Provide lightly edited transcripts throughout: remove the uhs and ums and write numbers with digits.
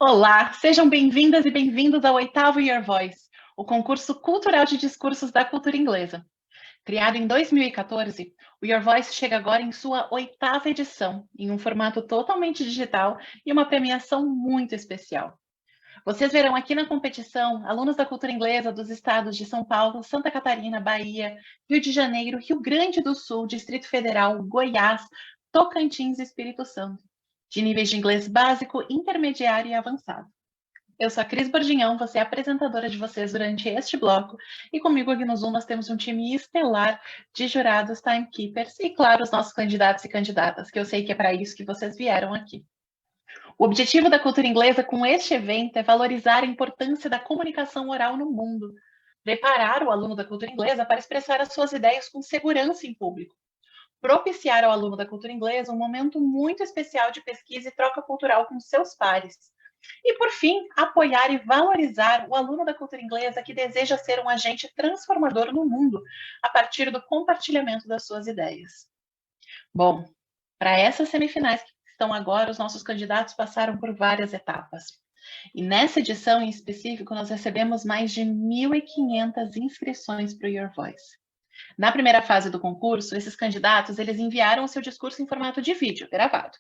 Olá, sejam bem-vindas e bem-vindos ao oitavo Your Voice, o concurso cultural de discursos da cultura inglesa. Criado em 2014, o Your Voice chega agora em sua oitava edição, em um formato totalmente digital e uma premiação muito especial. Vocês verão aqui na competição alunos da cultura inglesa dos estados de São Paulo, Santa Catarina, Bahia, Rio de Janeiro, Rio Grande do Sul, Distrito Federal, Goiás, Tocantins e Espírito Santo, de níveis de inglês básico, intermediário e avançado. Eu sou a Cris Borginhão, você é a apresentadora de vocês durante este bloco, e comigo aqui no Zoom nós temos um time estelar de jurados, timekeepers e, claro, os nossos candidatos e candidatas, que eu sei que é para isso que vocês vieram aqui. O objetivo da cultura inglesa com este evento é valorizar a importância da comunicação oral no mundo, preparar o aluno da cultura inglesa para expressar as suas ideias com segurança em público, propiciar ao aluno da cultura inglesa um momento muito especial de pesquisa e troca cultural com seus pares. E, por fim, apoiar e valorizar o aluno da cultura inglesa que deseja ser um agente transformador no mundo a partir do compartilhamento das suas ideias. Bom, para essas semifinais que estão agora, os nossos candidatos passaram por várias etapas. E nessa edição em específico, nós recebemos mais de 1.500 inscrições para o Your Voice. Na primeira fase do concurso, esses candidatos eles enviaram o seu discurso em formato de vídeo, gravado.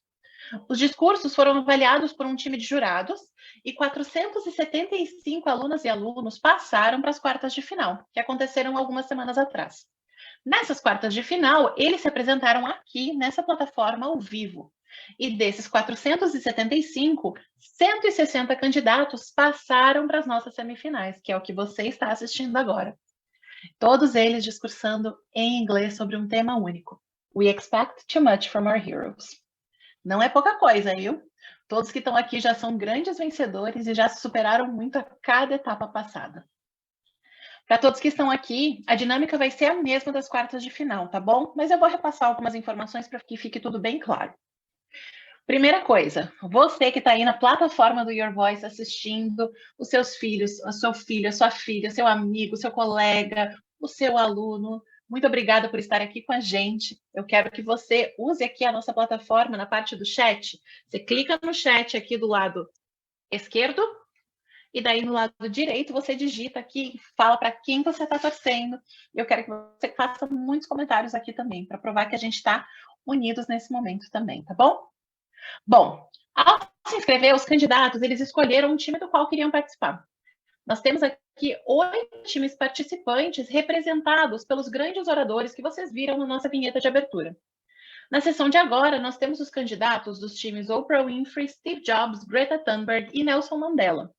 Os discursos foram avaliados por um time de jurados e 475 alunas e alunos passaram para as quartas de final, que aconteceram algumas semanas atrás. Nessas quartas de final, eles se apresentaram aqui nessa plataforma ao vivo. E desses 475, 160 candidatos passaram para as nossas semifinais, que é o que você está assistindo agora. Todos eles discursando em inglês sobre um tema único. We expect too much from our heroes. Não é pouca coisa, viu? Todos que estão aqui já são grandes vencedores e já se superaram muito a cada etapa passada. Para todos que estão aqui, a dinâmica vai ser a mesma das quartas de final, tá bom? Mas eu vou repassar algumas informações para que fique tudo bem claro. Primeira coisa, você que está aí na plataforma do Your Voice assistindo, os seus filhos, o seu filho, a sua filha, seu amigo, seu colega, o seu aluno, muito obrigada por estar aqui com a gente. Eu quero que você use aqui a nossa plataforma na parte do chat. Você clica no chat aqui do lado esquerdo, e daí no lado direito você digita aqui, fala para quem você está torcendo. Eu quero que você faça muitos comentários aqui também, para provar que a gente está unidos nesse momento também, tá bom? Bom, ao se inscrever, os candidatos, eles escolheram um time do qual queriam participar. Nós temos aqui 8 times participantes representados pelos grandes oradores que vocês viram na nossa vinheta de abertura. Na sessão de agora, nós temos os candidatos dos times Oprah Winfrey, Steve Jobs, Greta Thunberg e Nelson Mandela,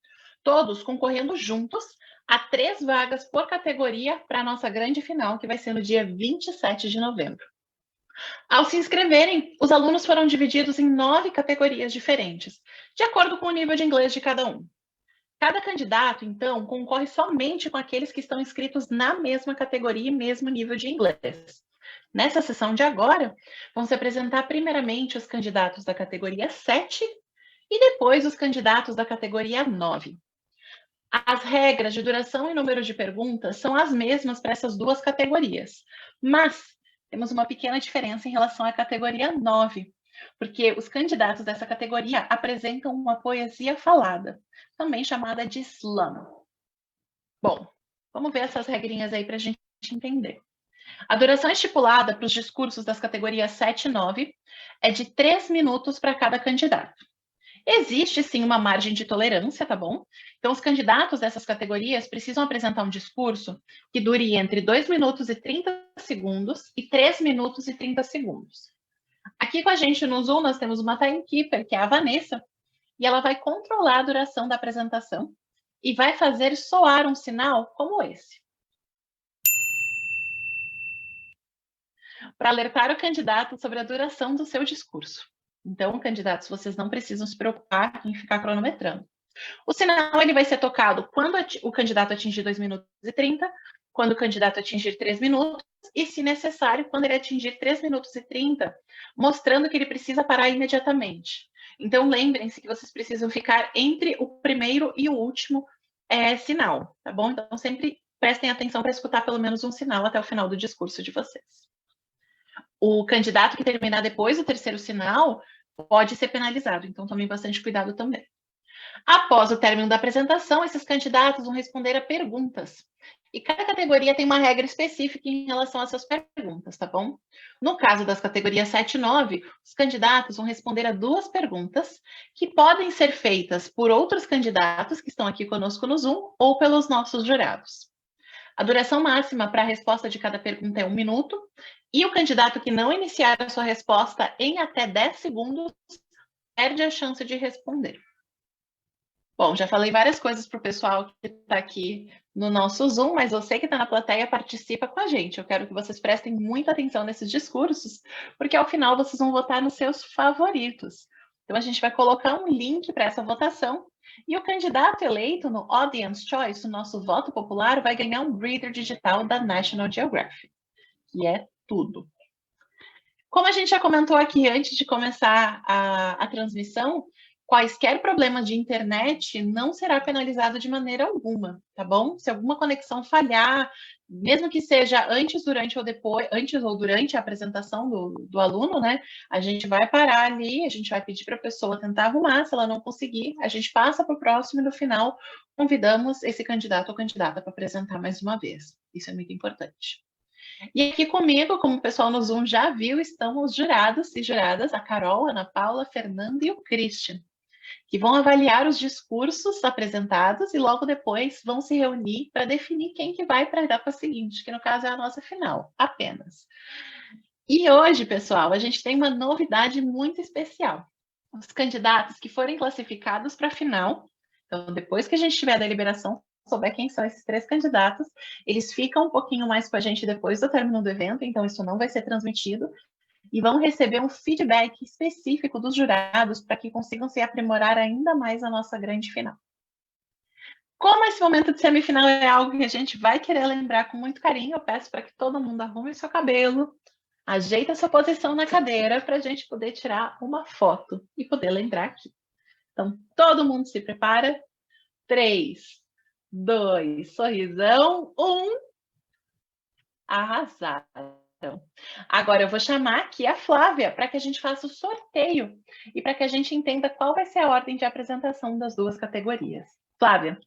todos concorrendo juntos a 3 vagas por categoria para a nossa grande final, que vai ser no dia 27 de novembro. Ao se inscreverem, os alunos foram divididos em 9 categorias diferentes, de acordo com o nível de inglês de cada um. Cada candidato, então, concorre somente com aqueles que estão inscritos na mesma categoria e mesmo nível de inglês. Nessa sessão de agora, vão se apresentar primeiramente os candidatos da categoria 7 e depois os candidatos da categoria 9. As regras de duração e número de perguntas são as mesmas para essas duas categorias, mas temos uma pequena diferença em relação à categoria 9, porque os candidatos dessa categoria apresentam uma poesia falada, também chamada de slam. Bom, vamos ver essas regrinhas aí para a gente entender. A duração estipulada para os discursos das categorias 7 e 9 é de 3 minutos para cada candidato. Existe sim uma margem de tolerância, tá bom? Então, os candidatos dessas categorias precisam apresentar um discurso que dure entre 2 minutos e 30 segundos e 3 minutos e 30 segundos. Aqui com a gente no Zoom, nós temos uma timekeeper, que é a Vanessa, e ela vai controlar a duração da apresentação e vai fazer soar um sinal como esse, para alertar o candidato sobre a duração do seu discurso. Então, candidatos, vocês não precisam se preocupar em ficar cronometrando. O sinal ele vai ser tocado quando o candidato atingir 2 minutos e 30, quando o candidato atingir 3 minutos, e, se necessário, quando ele atingir 3 minutos e 30, mostrando que ele precisa parar imediatamente. Então, lembrem-se que vocês precisam ficar entre o primeiro e o último sinal, tá bom? Então, sempre prestem atenção para escutar pelo menos um sinal até o final do discurso de vocês. O candidato que terminar depois do terceiro sinal pode ser penalizado, então tomem bastante cuidado também. Após o término da apresentação, esses candidatos vão responder a perguntas. E cada categoria tem uma regra específica em relação às suas perguntas, tá bom? No caso das categorias 7 e 9, os candidatos vão responder a 2 perguntas que podem ser feitas por outros candidatos que estão aqui conosco no Zoom ou pelos nossos jurados. A duração máxima para a resposta de cada pergunta é 1 minuto, e o candidato que não iniciar a sua resposta em até 10 segundos perde a chance de responder. Bom, já falei várias coisas para o pessoal que está aqui no nosso Zoom, mas você que está na plateia participa com a gente. Eu quero que vocês prestem muita atenção nesses discursos, porque ao final vocês vão votar nos seus favoritos. Então a gente vai colocar um link para essa votação e o candidato eleito no Audience Choice, o nosso voto popular, vai ganhar um reader digital da National Geographic, que é tudo. Como a gente já comentou aqui antes de começar a transmissão, quaisquer problemas de internet não será penalizado de maneira alguma, tá bom? Se alguma conexão falhar, mesmo que seja antes, durante ou depois, antes ou durante a apresentação do aluno, né? A gente vai parar ali, a gente vai pedir para a pessoa tentar arrumar, se ela não conseguir, a gente passa para o próximo e no final convidamos esse candidato ou candidata para apresentar mais uma vez. Isso é muito importante. E aqui comigo, como o pessoal no Zoom já viu, estão os jurados e juradas, a Carol, a Ana Paula, a Fernanda e o Christian, que vão avaliar os discursos apresentados e logo depois vão se reunir para definir quem que vai para a etapa seguinte, que no caso é a nossa final, apenas. E hoje, pessoal, a gente tem uma novidade muito especial. Os candidatos que forem classificados para a final, então depois que a gente tiver a deliberação, souber quem são esses 3 candidatos, eles ficam um pouquinho mais com a gente depois do término do evento, então isso não vai ser transmitido, e vão receber um feedback específico dos jurados para que consigam se aprimorar ainda mais a nossa grande final. Como esse momento de semifinal é algo que a gente vai querer lembrar com muito carinho, eu peço para que todo mundo arrume o seu cabelo, ajeita a sua posição na cadeira para a gente poder tirar uma foto e poder lembrar aqui. Então, todo mundo se prepara. 3, 2, sorrisão, 1. Arrasaram. Agora eu vou chamar aqui a Flávia para que a gente faça o sorteio e para que a gente entenda qual vai ser a ordem de apresentação das 2 categorias. Flávia.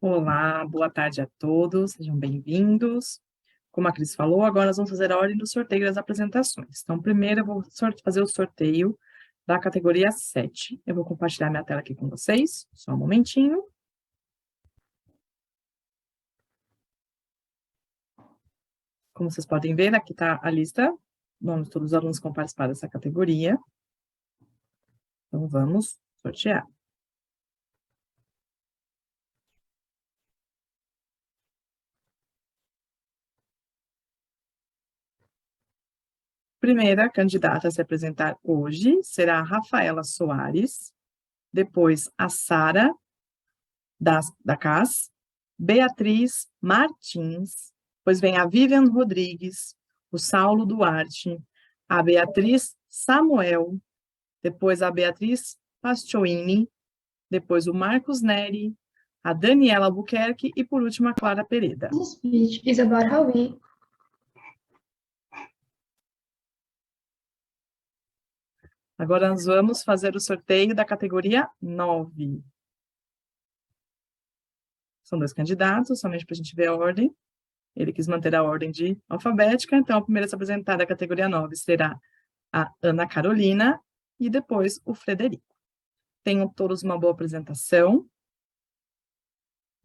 Olá, boa tarde a todos, sejam bem-vindos. Como a Cris falou, agora nós vamos fazer a ordem do sorteio das apresentações. Então, primeiro eu vou fazer o sorteio da categoria 7. Eu vou compartilhar minha tela aqui com vocês, só um momentinho. Como vocês podem ver, aqui está a lista, nomes de todos os alunos que vão participar dessa categoria. Então, vamos sortear. Primeira candidata a se apresentar hoje será a Rafaela Soares, depois a Sara da CAS, Beatriz Martins, depois vem a Vivian Rodrigues, o Saulo Duarte, a Beatriz Samuel, depois a Beatriz Pastioini, depois o Marcos Neri, a Daniela Albuquerque e, por último, a Clara Pereda. This speech is about how we... Agora nós vamos fazer o sorteio da categoria 9. São 2 candidatos, somente para a gente ver a ordem. Ele quis manter a ordem alfabética, então a primeira a se apresentar da categoria 9 será a Ana Carolina e depois o Frederico. Tenham todos uma boa apresentação.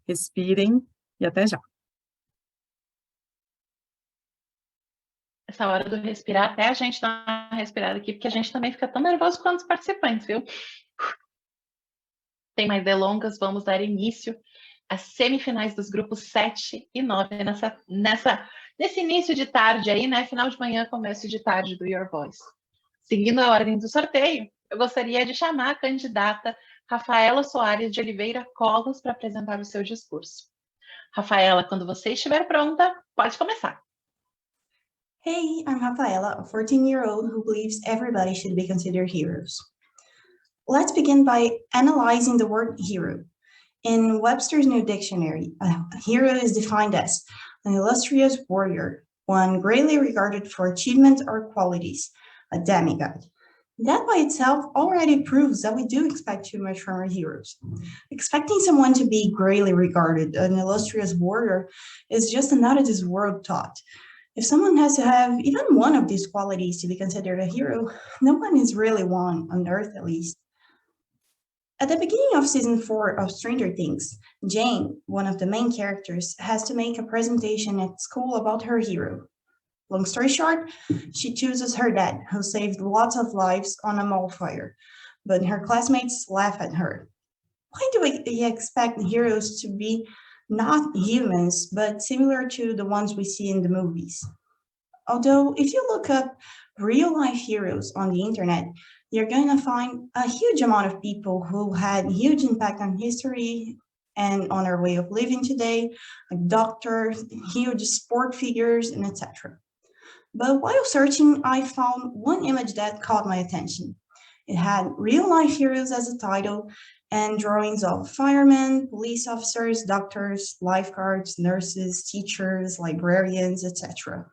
Respirem e até já. Essa hora do respirar, até a gente dá uma respirada aqui, porque a gente também fica tão nervoso quanto os participantes, viu? Sem mais delongas, vamos dar início às semifinais dos grupos 7 e 9 nesse início de tarde aí, né? Final de manhã, começo de tarde do Your Voice. Seguindo a ordem do sorteio, eu gostaria de chamar a candidata Rafaela Soares de Oliveira Colos para apresentar o seu discurso. Rafaela, quando você estiver pronta, pode começar. Hey, I'm Rafaela, a 14-year-old who believes everybody should be considered heroes. Let's begin by analyzing the word hero. In Webster's New Dictionary, a hero is defined as an illustrious warrior, one greatly regarded for achievements or qualities, a demigod. That by itself already proves that we do expect too much from our heroes. Expecting someone to be greatly regarded, an illustrious warrior, is just an out of this world thought. If someone has to have even one of these qualities to be considered a hero, no one is really one, on Earth at least. At the beginning of season 4 of Stranger Things, Jane, one of the main characters, has to make a presentation at school about her hero. Long story short, she chooses her dad, who saved lots of lives on a mall fire, but her classmates laugh at her. Why do we expect heroes to be not humans, but similar to the ones we see in the movies? Although, if you look up real life heroes on the internet, you're going to find a huge amount of people who had huge impact on history and on our way of living today, like doctors, huge sport figures, and etc. But while searching, I found one image that caught my attention. It had real life heroes as a title and drawings of firemen, police officers, doctors, lifeguards, nurses, teachers, librarians, etc.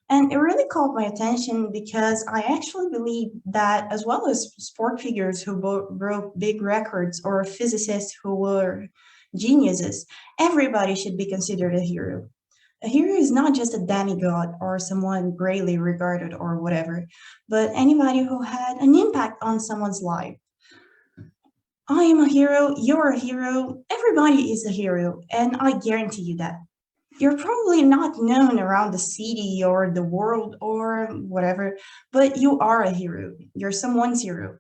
And it really caught my attention because I actually believe that, as well as sport figures who broke big records or physicists who were geniuses, everybody should be considered a hero. A hero is not just a demigod or someone greatly regarded or whatever, but anybody who had an impact on someone's life. I am a hero, you're a hero, everybody is a hero, and I guarantee you that. You're probably not known around the city or the world or whatever, but you are a hero. You're someone's hero.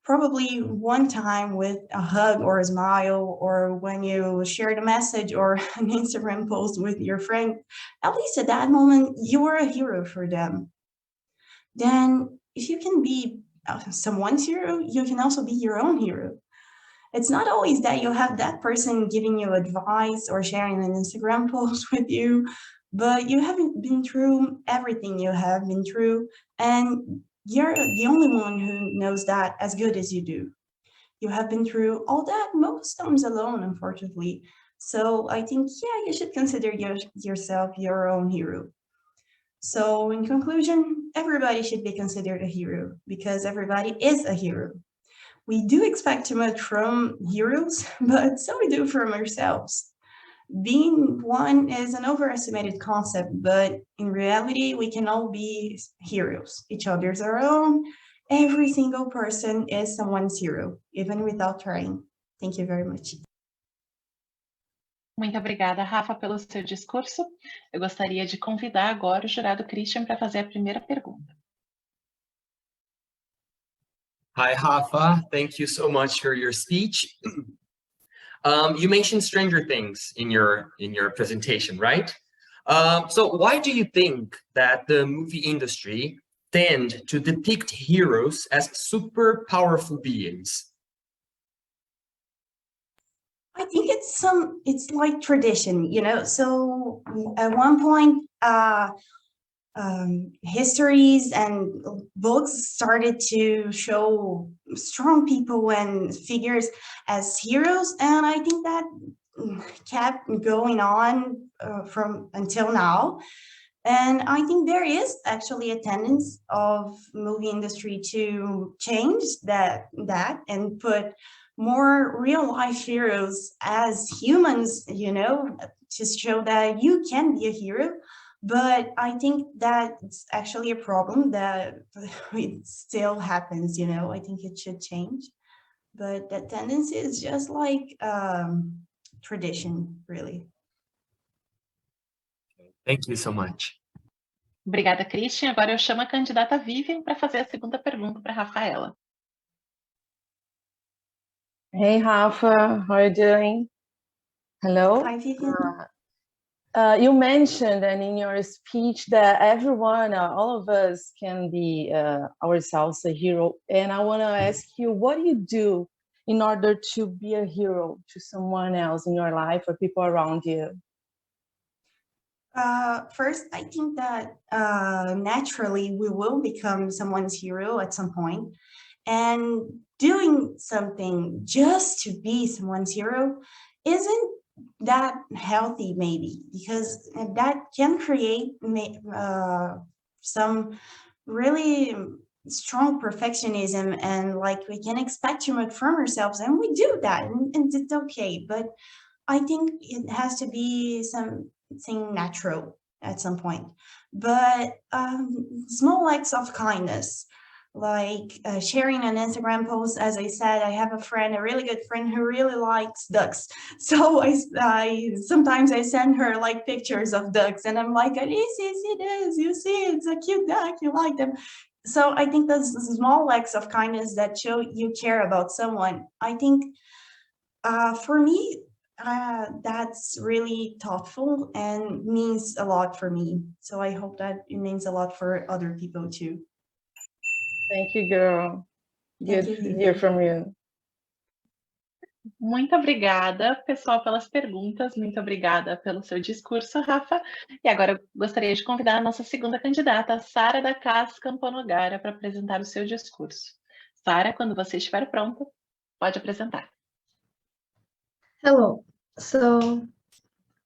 Probably one time with a hug or a smile, or when you shared a message or an Instagram post with your friend, at least at that moment, you are a hero for them. Then, if you can be someone's hero, you can also be your own hero. It's not always that you have that person giving you advice or sharing an Instagram post with you, but you haven't been through everything you have been through, and you're the only one who knows that as good as you do. You have been through all that most times alone, unfortunately. So I think, yeah, you should consider yourself your own hero. So in conclusion, everybody should be considered a hero because everybody is a hero. We do expect too much from heroes, but so we do from ourselves. Being one is an overestimated concept, but in reality, we can all be heroes. Each other's our own. Every single person is someone's hero, even without trying. Thank you very much. Muito obrigada, Rafa, pelo seu discurso. Eu gostaria de convidar agora o jurado Christian para fazer a primeira pergunta. Hi, Rafa. Thank you so much for your speech. You mentioned Stranger Things in your presentation, right? So why do you think that the movie industry tend to depict heroes as super powerful beings? I think it's like tradition, you know. So at one point, histories and books started to show strong people and figures as heroes, and I think that kept going on from until now. And I think there is actually a tendency of movie industry to change that and put more real life heroes as humans, you know, to show that you can be a hero. But I think that it's actually a problem that it still happens, you know. I think it should change. But that tendency is just like tradition, really. Thank you so much. Obrigada, Christian. Agora eu chamo a candidata Vivian para fazer a segunda pergunta para a Rafaela. Hey, Rafa, how are you doing? Hello. Hi, Vivian. You mentioned and in your speech that everyone, all of us can be ourselves a hero. And I want to ask you, what do you do in order to be a hero to someone else in your life or people around you? First, I think that naturally we will become someone's hero at some point. And doing something just to be someone's hero isn't that healthy, maybe, because that can create some really strong perfectionism, and like we can expect too much from ourselves, and we do that, and it's okay. But I think it has to be something natural at some point. But small acts of kindness, like sharing an Instagram post. As I said, I have a friend, a really good friend, who really likes ducks. So I sometimes I send her like pictures of ducks, and I'm like, it is. You see, it's a cute duck. You like them. So I think those small acts of kindness that show you care about someone. I think for me, that's really thoughtful and means a lot for me. So I hope that it means a lot for other people too. Thank you, girl. Thank Good to you. hear from you. Muito obrigada, pessoal, pelas perguntas. Muito obrigada pelo seu discurso, Rafa. E agora eu gostaria de convidar a nossa segunda candidata, Sara da Cas Camponogara, para apresentar o seu discurso. Sara, quando você estiver pronta, pode apresentar. Hello. So,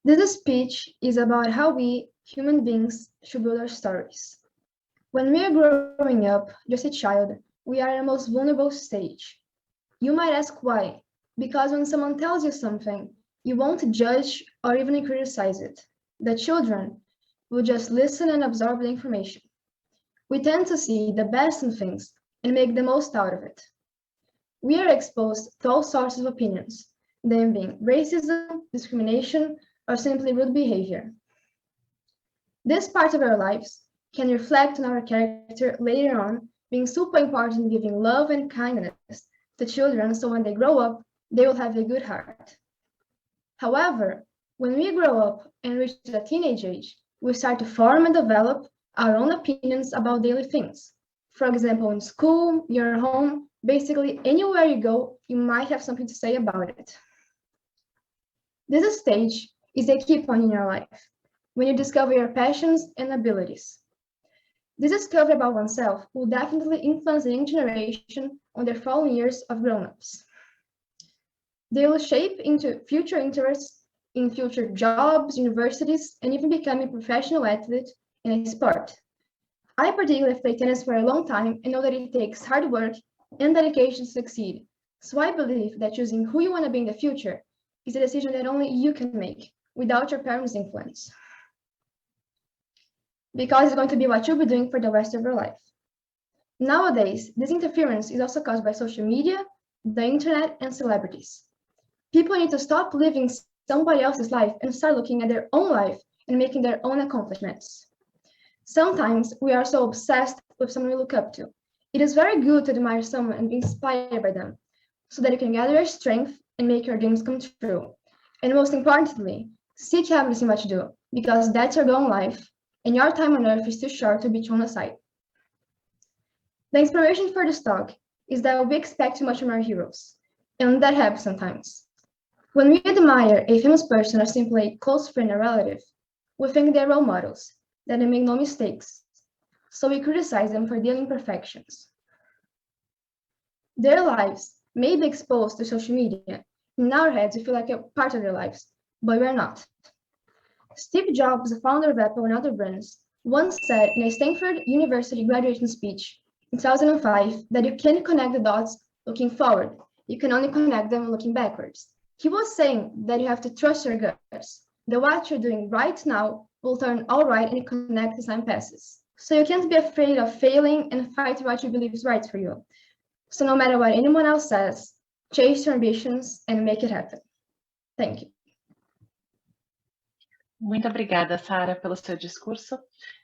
this speech is about how we, human beings, should build our stories. When we are growing up, just a child, we are in the most vulnerable stage. You might ask why. Because when someone tells you something, you won't judge or even criticize it. The children will just listen and absorb the information. We tend to see the best in things and make the most out of it. We are exposed to all sorts of opinions, them being racism, discrimination, or simply rude behavior. This part of our lives can reflect on our character later on, being super important in giving love and kindness to children, so when they grow up, they will have a good heart. However, when we grow up and reach the teenage age, we start to form and develop our own opinions about daily things. For example, in school, your home, basically anywhere you go, you might have something to say about it. This stage is a key point in your life, when you discover your passions and abilities. This discovery about oneself will definitely influence the young generation on their following years of grown-ups. They will shape into future interests in future jobs, universities, and even become a professional athlete in a sport. I particularly played tennis for a long time and know that it takes hard work and dedication to succeed. So I believe that choosing who you want to be in the future is a decision that only you can make without your parents' influence. Because it's going to be what you'll be doing for the rest of your life. Nowadays, this interference is also caused by social media, the internet, and celebrities. People need to stop living somebody else's life and start looking at their own life and making their own accomplishments. Sometimes we are so obsessed with someone we look up to. It is very good to admire someone and be inspired by them, so that you can gather your strength and make your dreams come true. And most importantly, seek happiness in what you do, because that's your goal in life, and your time on earth is too short to be thrown aside. The inspiration for this talk is that we expect too much from our heroes, and that happens sometimes. When we admire a famous person or simply a close friend or relative, we think they're role models, that they make no mistakes, so we criticize them for their imperfections. Their lives may be exposed to social media. In our heads, we feel like a part of their lives, but we're not. Steve Jobs, the founder of Apple and other brands, once said in a Stanford University graduation speech in 2005 that you can't connect the dots looking forward, you can only connect them looking backwards. He was saying that you have to trust your guts, that what you're doing right now will turn all right and connect as time passes. So you can't be afraid of failing and fight what you believe is right for you. So no matter what anyone else says, chase your ambitions and make it happen. Thank you. Muito obrigada, Sara, pelo seu discurso.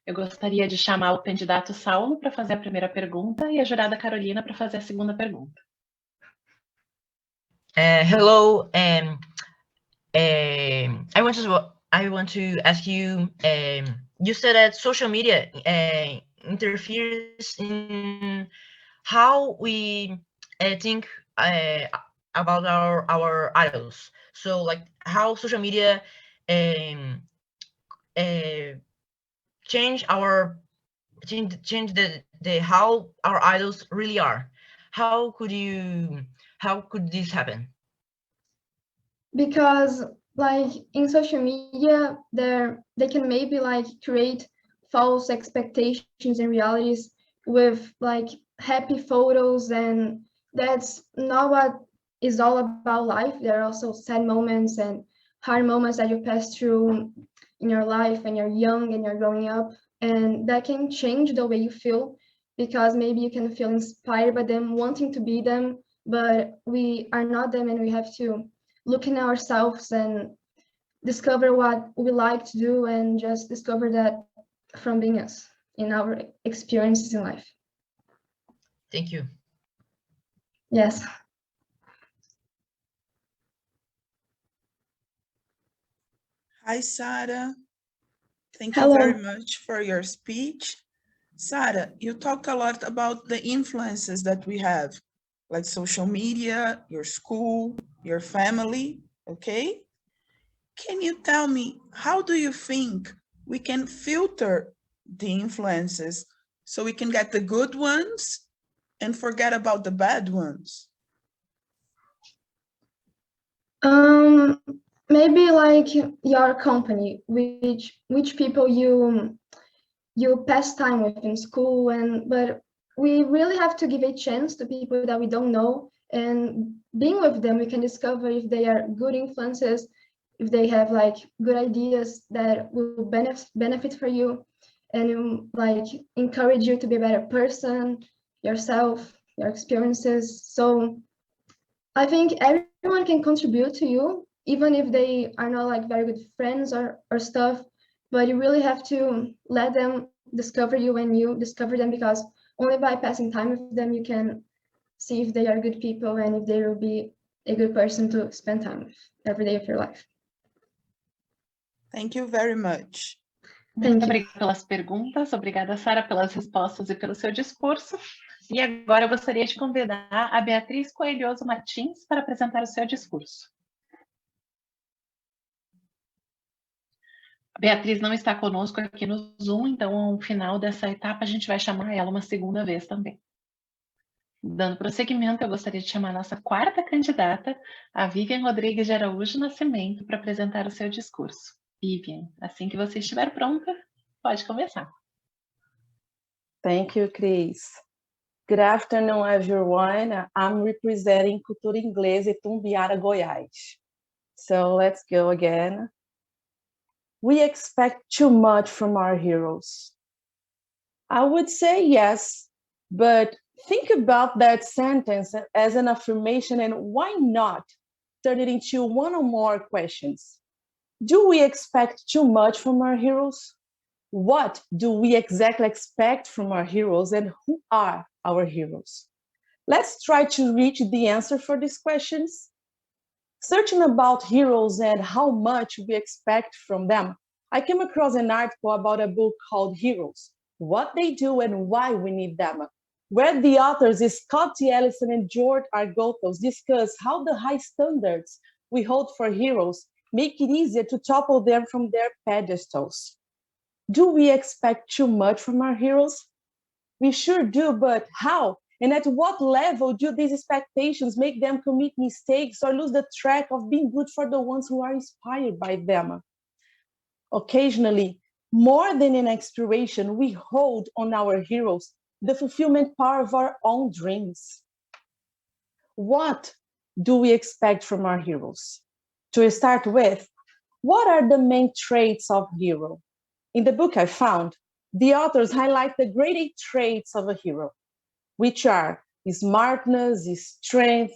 Eu gostaria de chamar o candidato Saulo para fazer a primeira pergunta e a jurada Carolina para fazer a segunda pergunta. Hello, I want to ask you. You said that social media interferes in how we think about our idols. So, like, how social media change the how our idols really are. How could this happen? Because like in social media, they can maybe like create false expectations and realities with like happy photos, and that's not what is all about life. There are also sad moments and hard moments that you pass through in your life when you're young and you're growing up, and that can change the way you feel, because maybe you can feel inspired by them, wanting to be them, but we are not them, and we have to look in ourselves and discover what we like to do, and just discover that from being us in our experiences in life. Thank you. Yes. Hi, Sarah. Thank Hello. you very much for your speech. Sarah, you talked a lot about the influences that we have, like social media, your school, your family, okay? Can you tell me, how do you think we can filter the influences so we can get the good ones and forget about the bad ones? Maybe like your company, which people you pass time with in school, and but we really have to give a chance to people that we don't know, and being with them we can discover if they are good influences, if they have like good ideas that will benefit for you, and like encourage you to be a better person, yourself, your experiences. So I think everyone can contribute to you, even if they are not like very good friends or stuff, but you really have to let them discover you when you discover them, because only by passing time with them you can see if they are good people and if they will be a good person to spend time with every day of your life. Thank you very much. Muito obrigada pelas perguntas, obrigada, Sara, pelas respostas e pelo seu discurso. E agora eu gostaria de convidar a Beatriz Coelhoso Martins para apresentar o seu discurso. A Beatriz não está conosco aqui no Zoom, então ao final dessa etapa a gente vai chamar ela uma segunda vez também. Dando prosseguimento, eu gostaria de chamar a nossa quarta candidata, a Vivian Rodrigues de Araújo Nascimento, para apresentar o seu discurso. Vivian, assim que você estiver pronta, pode começar. Thank you, Cris. Good afternoon, everyone. I'm representing Cultura Inglesa e Tumbiara, Goiás. So let's go again. We expect too much from our heroes. I would say yes, but think about that sentence as an affirmation, and why not turn it into one or more questions? Do we expect too much from our heroes? What do we exactly expect from our heroes, and who are our heroes? Let's try to reach the answer for these questions. Searching about heroes and how much we expect from them, I came across an article about a book called Heroes, What They Do and Why We Need Them, where the authors Scott T. Ellison and George R. Goethals discuss how the high standards we hold for heroes make it easier to topple them from their pedestals. Do we expect too much from our heroes? We sure do, but how? And at what level do these expectations make them commit mistakes or lose the track of being good for the ones who are inspired by them? Occasionally, more than an inspiration, we hold on our heroes the fulfillment power of our own dreams. What do we expect from our heroes? To start with, what are the main traits of a hero? In the book I found, the authors highlight the great 8 traits of a hero, which are smartness, strength,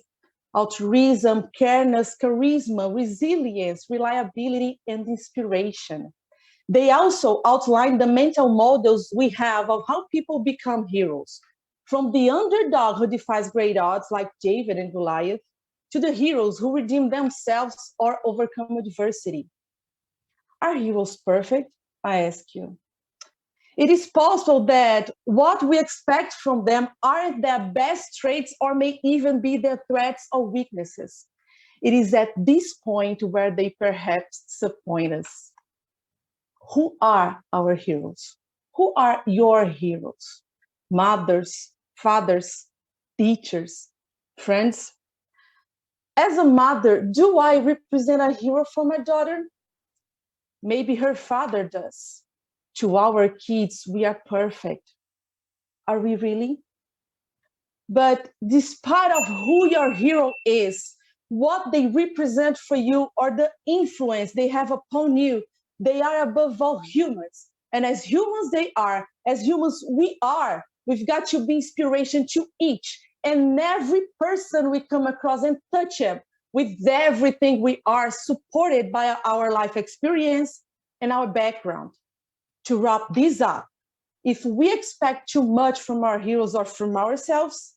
altruism, careness, charisma, resilience, reliability, and inspiration. They also outline the mental models we have of how people become heroes, from the underdog who defies great odds like David and Goliath, to the heroes who redeem themselves or overcome adversity. Are heroes perfect? I ask you. It is possible that what we expect from them aren't their best traits or may even be their threats or weaknesses. It is at this point where they perhaps disappoint us. Who are our heroes? Who are your heroes? Mothers, fathers, teachers, friends? As a mother, do I represent a hero for my daughter? Maybe her father does. To our kids, we are perfect. Are we really? But despite of who your hero is, what they represent for you, or the influence they have upon you, they are above all humans. And as humans they are, as humans we are, we've got to be inspiration to each and every person we come across and touch them with everything we are, supported by our life experience and our background. To wrap this up, if we expect too much from our heroes or from ourselves,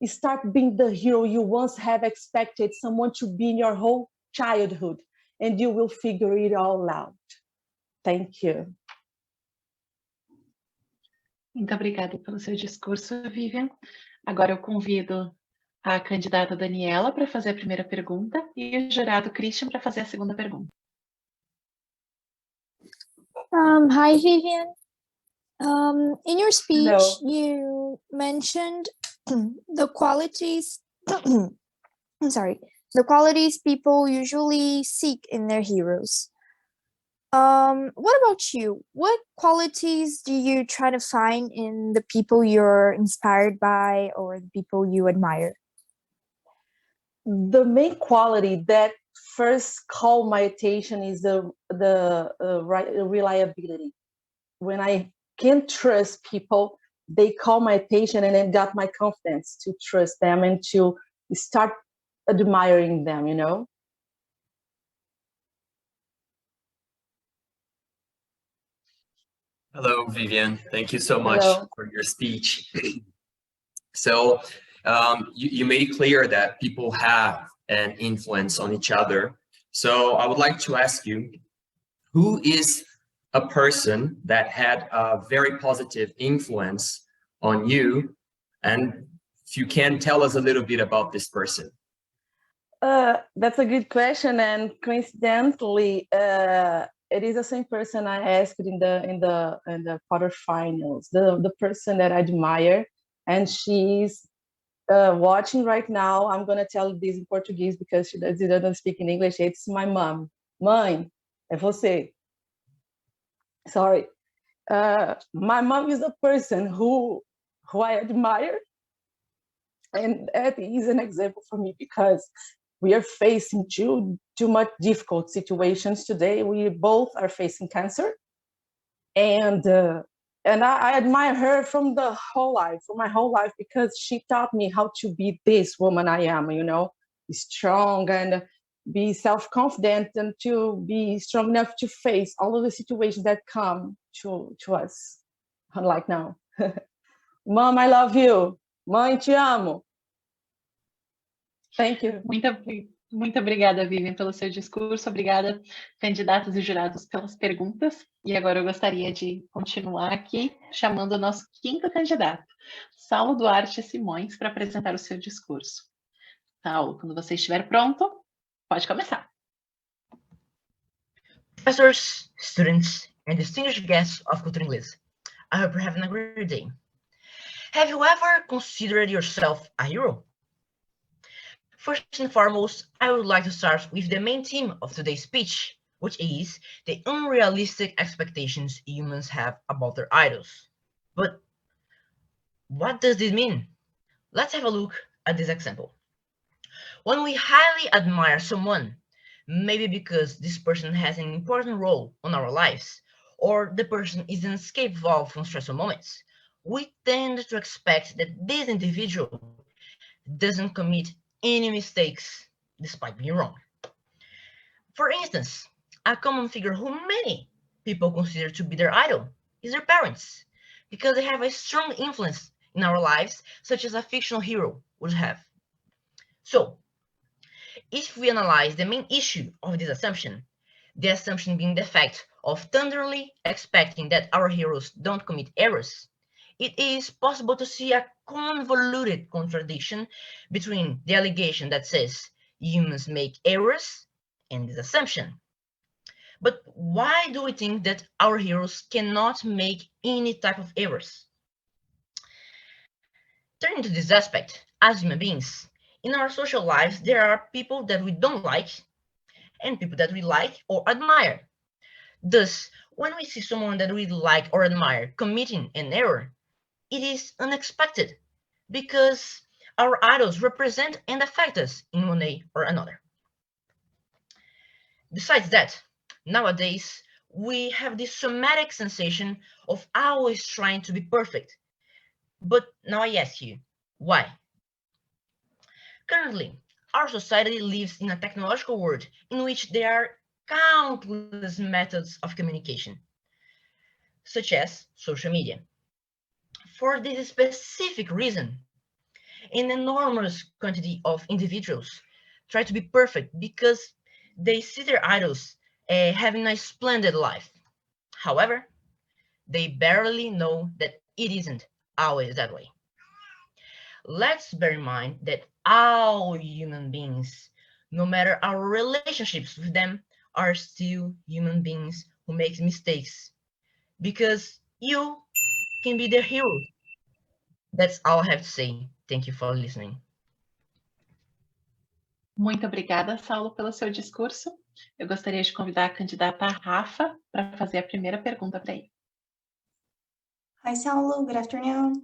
start being the hero you once have expected someone to be in your whole childhood, and you will figure it all out. Thank you. Muito obrigada pelo seu discurso, Vivian. Agora eu convido a candidata Daniela para fazer a primeira pergunta e o jurado Christian para fazer a segunda pergunta. Hi, Vivian. In your speech, Hello. you mentioned the qualities, I'm sorry, the qualities people usually seek in their heroes. What about you? What qualities do you try to find in the people you're inspired by or the people you admire? The main quality that first called my attention is the reliability. When I can trust people, they call my attention, and it got my confidence to trust them and to start admiring them, you know? Hello, Vivian. Thank you so much Hello. for your speech. So you made it clear that people have an influence on each other. So I would like to ask you, who is a person that had a very positive influence on you? And if you can tell us a little bit about this person. That's a good question, and coincidentally, it is the same person I asked in the quarterfinals. The person that I admire, and she's watching right now. I'm gonna tell this in Portuguese because she doesn't speak in English. It's my mom. Mãe, é você. Sorry. My mom is a person who I admire, and that is an example for me because we are facing too much difficult situations today. We both are facing cancer, and I admire her from my whole life, because she taught me how to be this woman I am, you know, strong and be self-confident, and to be strong enough to face all of the situations that come to us, like now. Mom, I love you. Mãe, te amo. Thank you. Muito obrigada, Vivian, pelo seu discurso. Obrigada, candidatos e jurados, pelas perguntas. E agora eu gostaria de continuar aqui, chamando o nosso quinto candidato, Saulo Duarte Simões, para apresentar o seu discurso. Saulo, quando você estiver pronto, pode começar. Professors, students, and distinguished guests of Cultura Inglesa, I hope you're having a great day. Have you ever considered yourself a hero? First and foremost, I would like to start with the main theme of today's speech, which is the unrealistic expectations humans have about their idols. But what does this mean? Let's have a look at this example. When we highly admire someone, maybe because this person has an important role on our lives, or the person is an escape valve from stressful moments, we tend to expect that this individual doesn't commit any mistakes despite being wrong. For instance, a common figure who many people consider to be their idol is their parents, because they have a strong influence in our lives, such as a fictional hero would have. So, if we analyze the main issue of this assumption, the assumption being the fact of tenderly expecting that our heroes don't commit errors, it is possible to see a convoluted contradiction between the allegation that says humans make errors and this assumption. But why do we think that our heroes cannot make any type of errors? Turning to this aspect, as human beings, in our social lives, there are people that we don't like and people that we like or admire. Thus, when we see someone that we like or admire committing an error, it is unexpected because our idols represent and affect us in one way or another. Besides that, nowadays, we have this somatic sensation of always trying to be perfect. But now I ask you, why? Currently, our society lives in a technological world in which there are countless methods of communication, such as social media. For this specific reason, an enormous quantity of individuals try to be perfect because they see their idols having a splendid life. However, they barely know that it isn't always that way. Let's bear in mind that all human beings, no matter our relationships with them, are still human beings who make mistakes. Because you can be their hero. That's all I have to say. Thank you for listening. Muito obrigada, Saulo, pelo seu discurso. Eu gostaria de convidar a candidata Rafa para fazer a primeira pergunta para ele. Hi, Saulo. Good afternoon.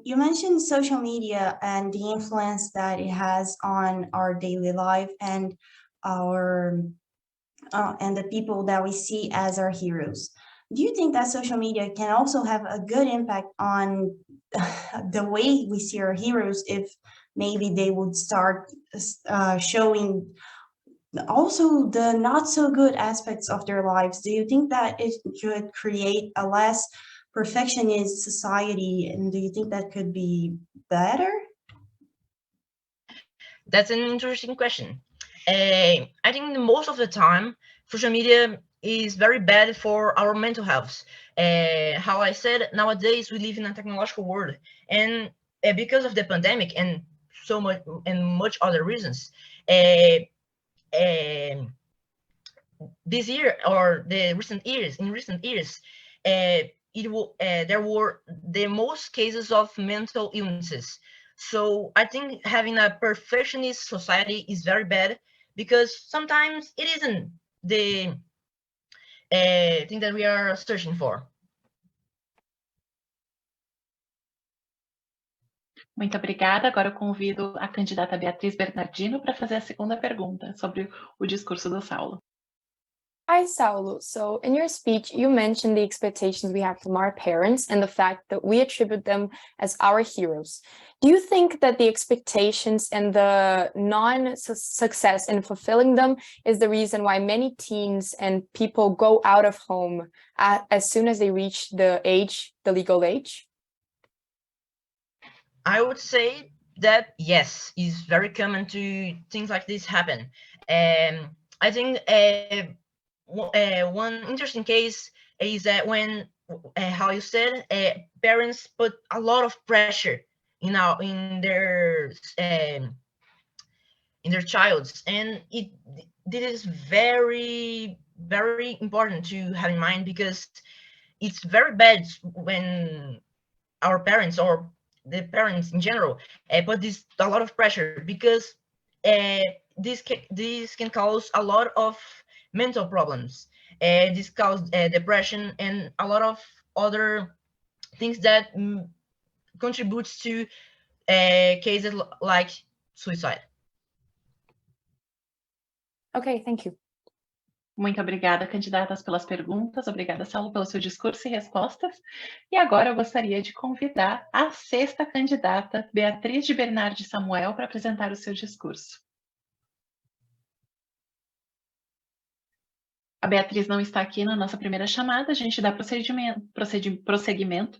You mentioned social media and the influence that it has on our daily life and our and the people that we see as our heroes. Do you think that social media can also have a good impact on the way we see our heroes if maybe they would start showing also the not so good aspects of their lives? Do you think that it could create a less perfectionist society, and do you think that could be better? That's an interesting question. I think most of the time, social media is very bad for our mental health. How I said, nowadays we live in a technological world, and because of the pandemic and so much and much other reasons, this year or the recent years, there were the most cases of mental illnesses. So I think having a perfectionist society is very bad because sometimes it isn't the thing that we are searching for. Muito obrigada. Agora eu convido a candidata Beatriz Bernardino para fazer a segunda pergunta sobre o discurso do Saulo. Hi, Saulo. So in your speech, you mentioned the expectations we have from our parents and the fact that we attribute them as our heroes. Do you think that the expectations and the non-success in fulfilling them is the reason why many teens and people go out of home as soon as they reach the legal age? I would say that yes, it's very common to things like this happen. I think one interesting case is that when, how you said, parents put a lot of pressure in their childs, and this is very, very important to have in mind because it's very bad when our parents or the parents in general put a lot of pressure because this can cause a lot of mental problems. This causes depression and a lot of other things that contributes to cases like suicide. Okay, thank you. Muito obrigada, candidatas, pelas perguntas. Obrigada, Saulo, pelo seu discurso e respostas. E agora eu gostaria de convidar a sexta candidata, Beatriz de Bernardi Samuel, para apresentar o seu discurso. A Beatriz não está aqui na nossa primeira chamada, a gente dá prosseguimento,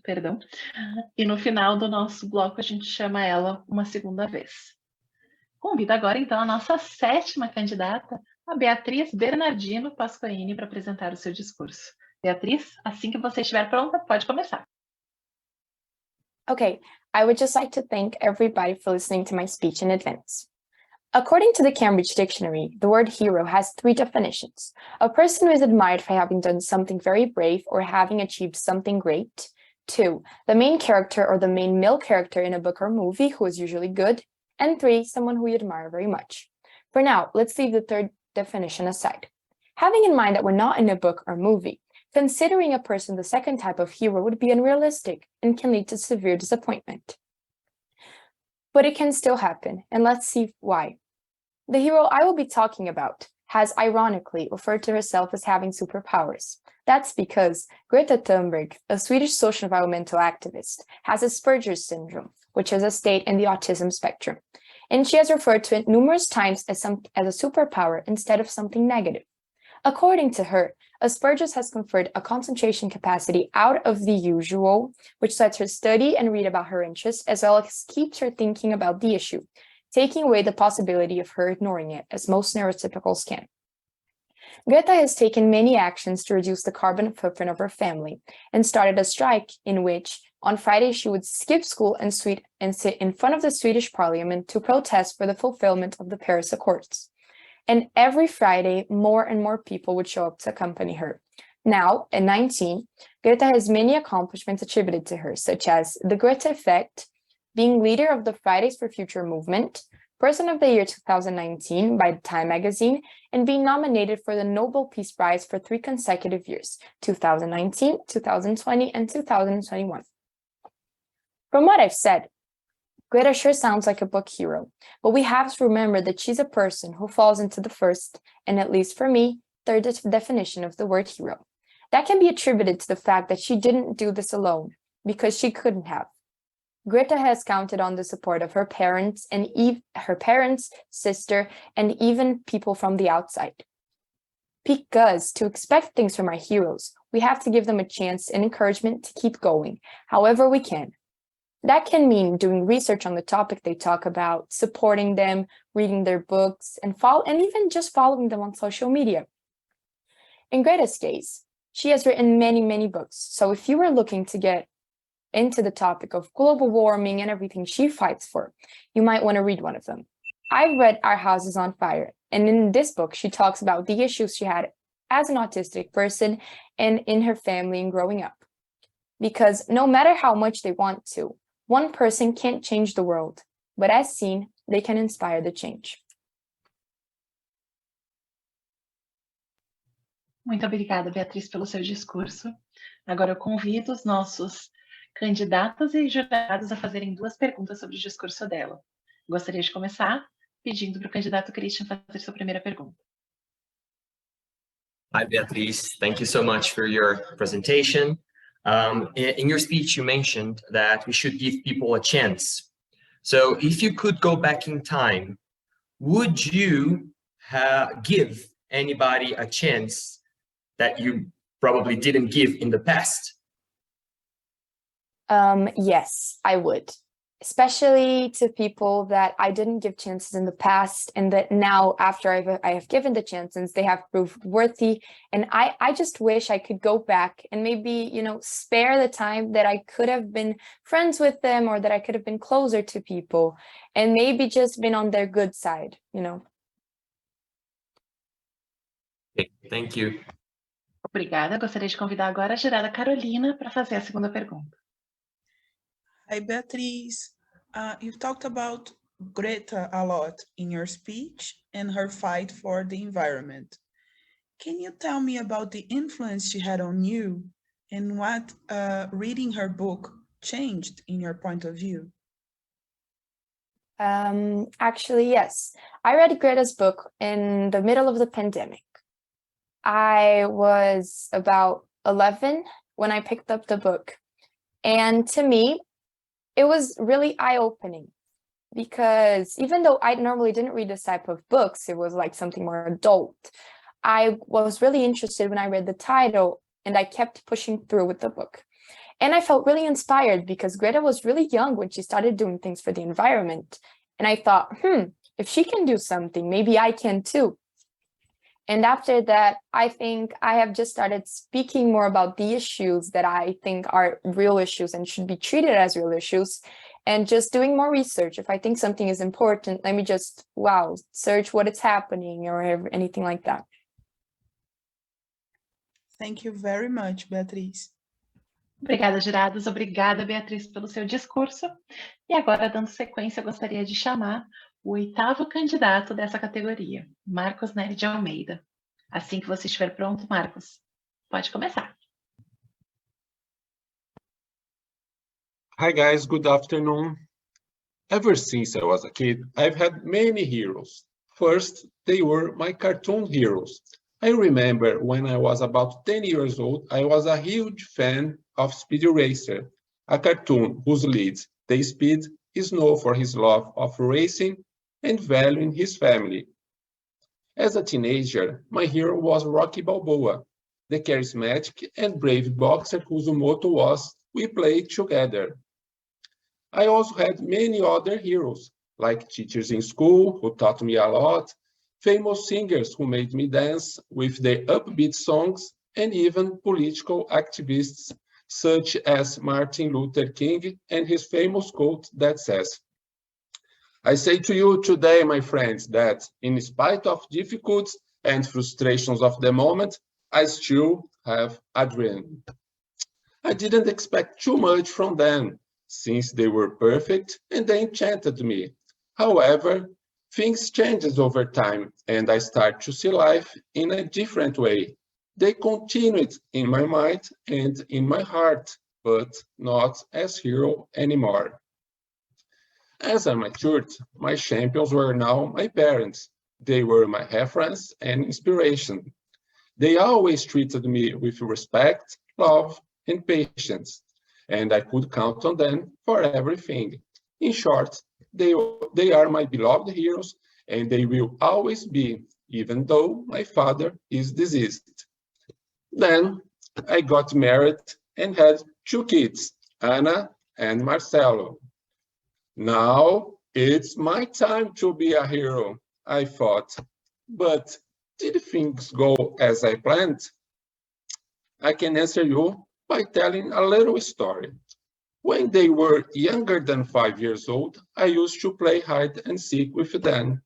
e no final do nosso bloco a gente chama ela uma segunda vez. Convido agora, então, a nossa sétima candidata, a Beatriz Bernardino Pasquini, para apresentar o seu discurso. Beatriz, assim que você estiver pronta, pode começar. Okay, I would just like to thank everybody for listening to my speech in advance. According to the Cambridge Dictionary, the word hero has 3 definitions. A person who is admired for having done something very brave or having achieved something great. 2, the main character or the main male character in a book or movie who is usually good. And 3, someone who we admire very much. For now, let's leave the third definition aside. Having in mind that we're not in a book or movie, Considering a person the second type of hero would be unrealistic and can lead to severe disappointment. But it can still happen, and let's see why. The hero I will be talking about has ironically referred to herself as having superpowers. That's because Greta Thunberg, a Swedish social environmental activist, has Asperger's syndrome, which is a state in the autism spectrum, and she has referred to it numerous times as a superpower instead of something negative. According to her, Asperger's has conferred a concentration capacity out of the usual, which lets her study and read about her interests, as well as keeps her thinking about the issue, taking away the possibility of her ignoring it, as most neurotypicals can. Greta has taken many actions to reduce the carbon footprint of her family, and started a strike in which, on Friday, she would skip school and sit in front of the Swedish parliament to protest for the fulfillment of the Paris Accords. And every Friday, more and more people would show up to accompany her. Now, at 19, Greta has many accomplishments attributed to her, such as the Greta Effect, being leader of the Fridays for Future movement, Person of the Year 2019 by Time magazine, and being nominated for the Nobel Peace Prize for 3 consecutive years, 2019, 2020, and 2021. From what I've said, Greta sure sounds like a book hero, but we have to remember that she's a person who falls into the first, and at least for me, third definition of the word hero. That can be attributed to the fact that she didn't do this alone, because she couldn't have. Greta has counted on the support of her parents, sister, and even people from the outside. Because to expect things from our heroes, we have to give them a chance and encouragement to keep going, however we can. That can mean doing research on the topic they talk about, supporting them, reading their books, and even just following them on social media. In Greta's case, she has written many, many books. So if you were looking to get into the topic of global warming and everything she fights for, you might want to read one of them. I've read Our House is on Fire, and in this book, she talks about the issues she had as an autistic person and in her family and growing up. Because no matter how much they want to, one person can't change the world, but as seen, they can inspire the change. Muito obrigada, Beatriz, pelo seu discurso. Agora eu convido os nossos candidatos e jurados a fazerem 2 perguntas sobre o discurso dela. Gostaria de começar pedindo para o candidato Christian fazer sua primeira pergunta. Hi, Beatriz. Thank you so much for your presentation. In your speech, you mentioned that we should give people a chance. So if you could go back in time, would you give anybody a chance that you probably didn't give in the past? Yes, I would. Especially to people that I didn't give chances in the past, and that now, after I have given the chances, they have proved worthy. And I just wish I could go back and maybe, spare the time that I could have been friends with them, or that I could have been closer to people, and maybe just been on their good side, Okay, thank you. Obrigada. Gostaria de convidar agora a jurada Carolina para fazer a segunda pergunta. Hi, Beatriz. You've talked about Greta a lot in your speech and her fight for the environment. Can you tell me about the influence she had on you and what reading her book changed in your point of view? Actually, yes. I read Greta's book in the middle of the pandemic. I was about 11 when I picked up the book. And to me, it was really eye-opening, because even though I normally didn't read this type of books, it was like something more adult. I was really interested when I read the title, and I kept pushing through with the book. And I felt really inspired because Greta was really young when she started doing things for the environment. And I thought, if she can do something, maybe I can too. And after that, I think I have just started speaking more about the issues that I think are real issues and should be treated as real issues, and just doing more research. If I think something is important, let me just, search what is happening or anything like that. Thank you very much, Beatriz. Obrigada, jurados. Obrigada, Beatriz, pelo seu discurso. E agora, dando sequência, eu gostaria de chamar o 8º candidato dessa categoria, Marcos Nery de Almeida. Assim que você estiver pronto, Marcos, pode começar. Hi guys, good afternoon. Ever since I was a kid, I've had many heroes. First, they were my cartoon heroes. I remember when I was about 10 years old, I was a huge fan of Speed Racer, a cartoon whose lead, the Speed, is known for his love of racing and valuing his family. As a teenager, my hero was Rocky Balboa, the charismatic and brave boxer whose motto was, "We play together." I also had many other heroes, like teachers in school who taught me a lot, famous singers who made me dance with their upbeat songs, and even political activists such as Martin Luther King and his famous quote that says, "I say to you today, my friends, that in spite of difficulties and frustrations of the moment, I still have a dream." I didn't expect too much from them, since they were perfect and they enchanted me. However, things changed over time, and I started to see life in a different way. They continued in my mind and in my heart, but not as hero anymore. As I matured, my champions were now my parents. They were my reference and inspiration. They always treated me with respect, love, and patience, and I could count on them for everything. In short, they are my beloved heroes, and they will always be, even though my father is deceased. Then I got married and had two kids, Anna and Marcelo. Now it's my time to be a hero, I thought. But did things go as I planned? I can answer you by telling a little story. When they were younger than 5 years old, I used to play hide and seek with them.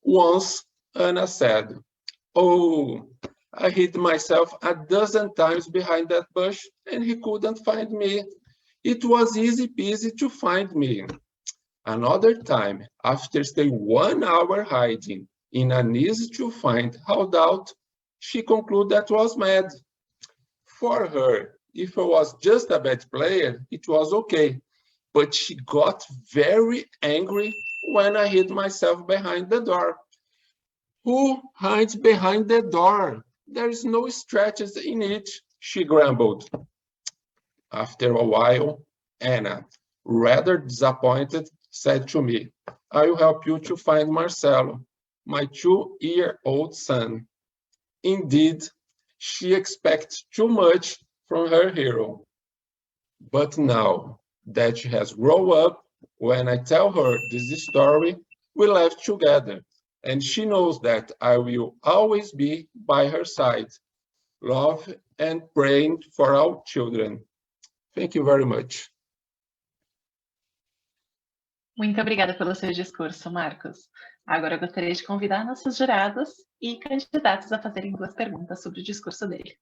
Once, Anna said, "Oh, I hid myself a dozen times behind that bush and he couldn't find me. It was easy peasy to find me." Another time, after staying 1 hour hiding in an easy-to-find hideout, she concluded that was mad. For her, if I was just a bad player, it was okay. But she got very angry when I hid myself behind the door. "Who hides behind the door? There is no strategy in it," she grumbled. After a while, Anna, rather disappointed, said to me, "I will help you to find Marcelo, my 2-year-old son." Indeed, she expects too much from her hero. But now that she has grown up, when I tell her this story, we laugh together, and she knows that I will always be by her side, love and praying for our children. Thank you very much. Muito obrigada pelo seu discurso, Marcos. Agora eu gostaria de convidar nossos jurados e candidatos a fazerem 2 perguntas sobre o discurso dele.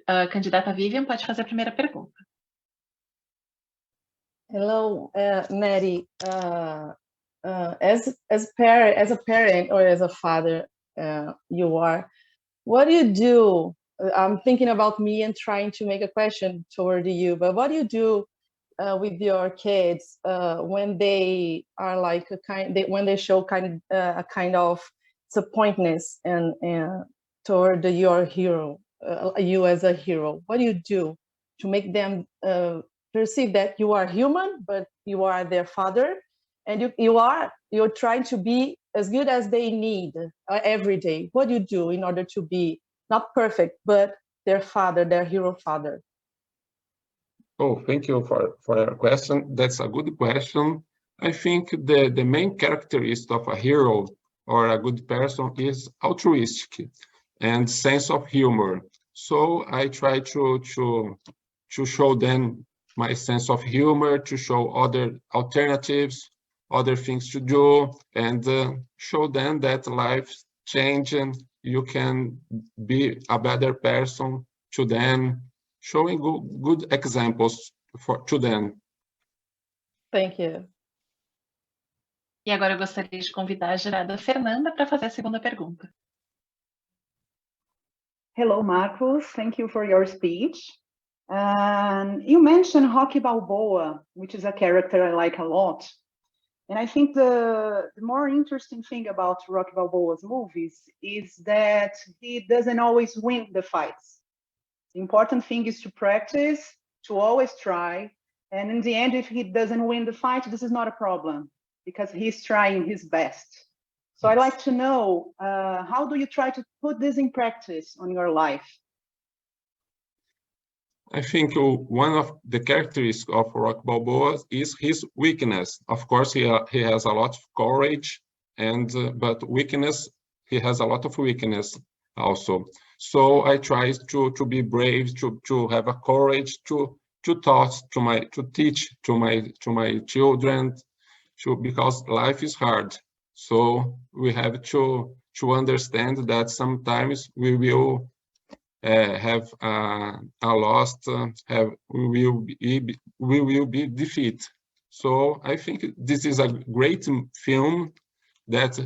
A candidata Vivian pode fazer a primeira pergunta. Hello, Mary. As a parent or as a father, you are. What do you do? I'm thinking about me and trying to make a question toward you. But what do you do with your kids when they are like when they show a kind of disappointment and toward your hero, you as a hero? What do you do to make them perceive that you are human, but you are their father, and you're trying to be as good as they need every day? What do you do in order to be not perfect, but their father, their hero father? Oh, thank you for your question. That's a good question. I think the main characteristic of a hero or a good person is altruistic and sense of humor. So I try to show them my sense of humor, to show other alternatives, other things to do, and show them that life changing. You can be a better person to them, showing good examples to them. Thank you. E agora eu gostaria de convidar a jurada Fernanda para fazer a segunda pergunta. Hello, Marcos. Thank you for your speech. You mentioned Rocky Balboa, which is a character I like a lot. And I think the more interesting thing about Rocky Balboa's movies is that he doesn't always win the fights. The important thing is to practice, to always try. And in the end, if he doesn't win the fight, this is not a problem because he's trying his best. So I'd like to know, how do you try to put this in practice on your life? I think one of the characteristics of Rocky Balboa is his weakness. Of course, he has a lot of courage, but weakness, he has a lot of weakness also. So I try to be brave, to have a courage, to teach to my children, because life is hard. So we have to understand that sometimes we will have a loss, we will be defeated. So I think this is a great film that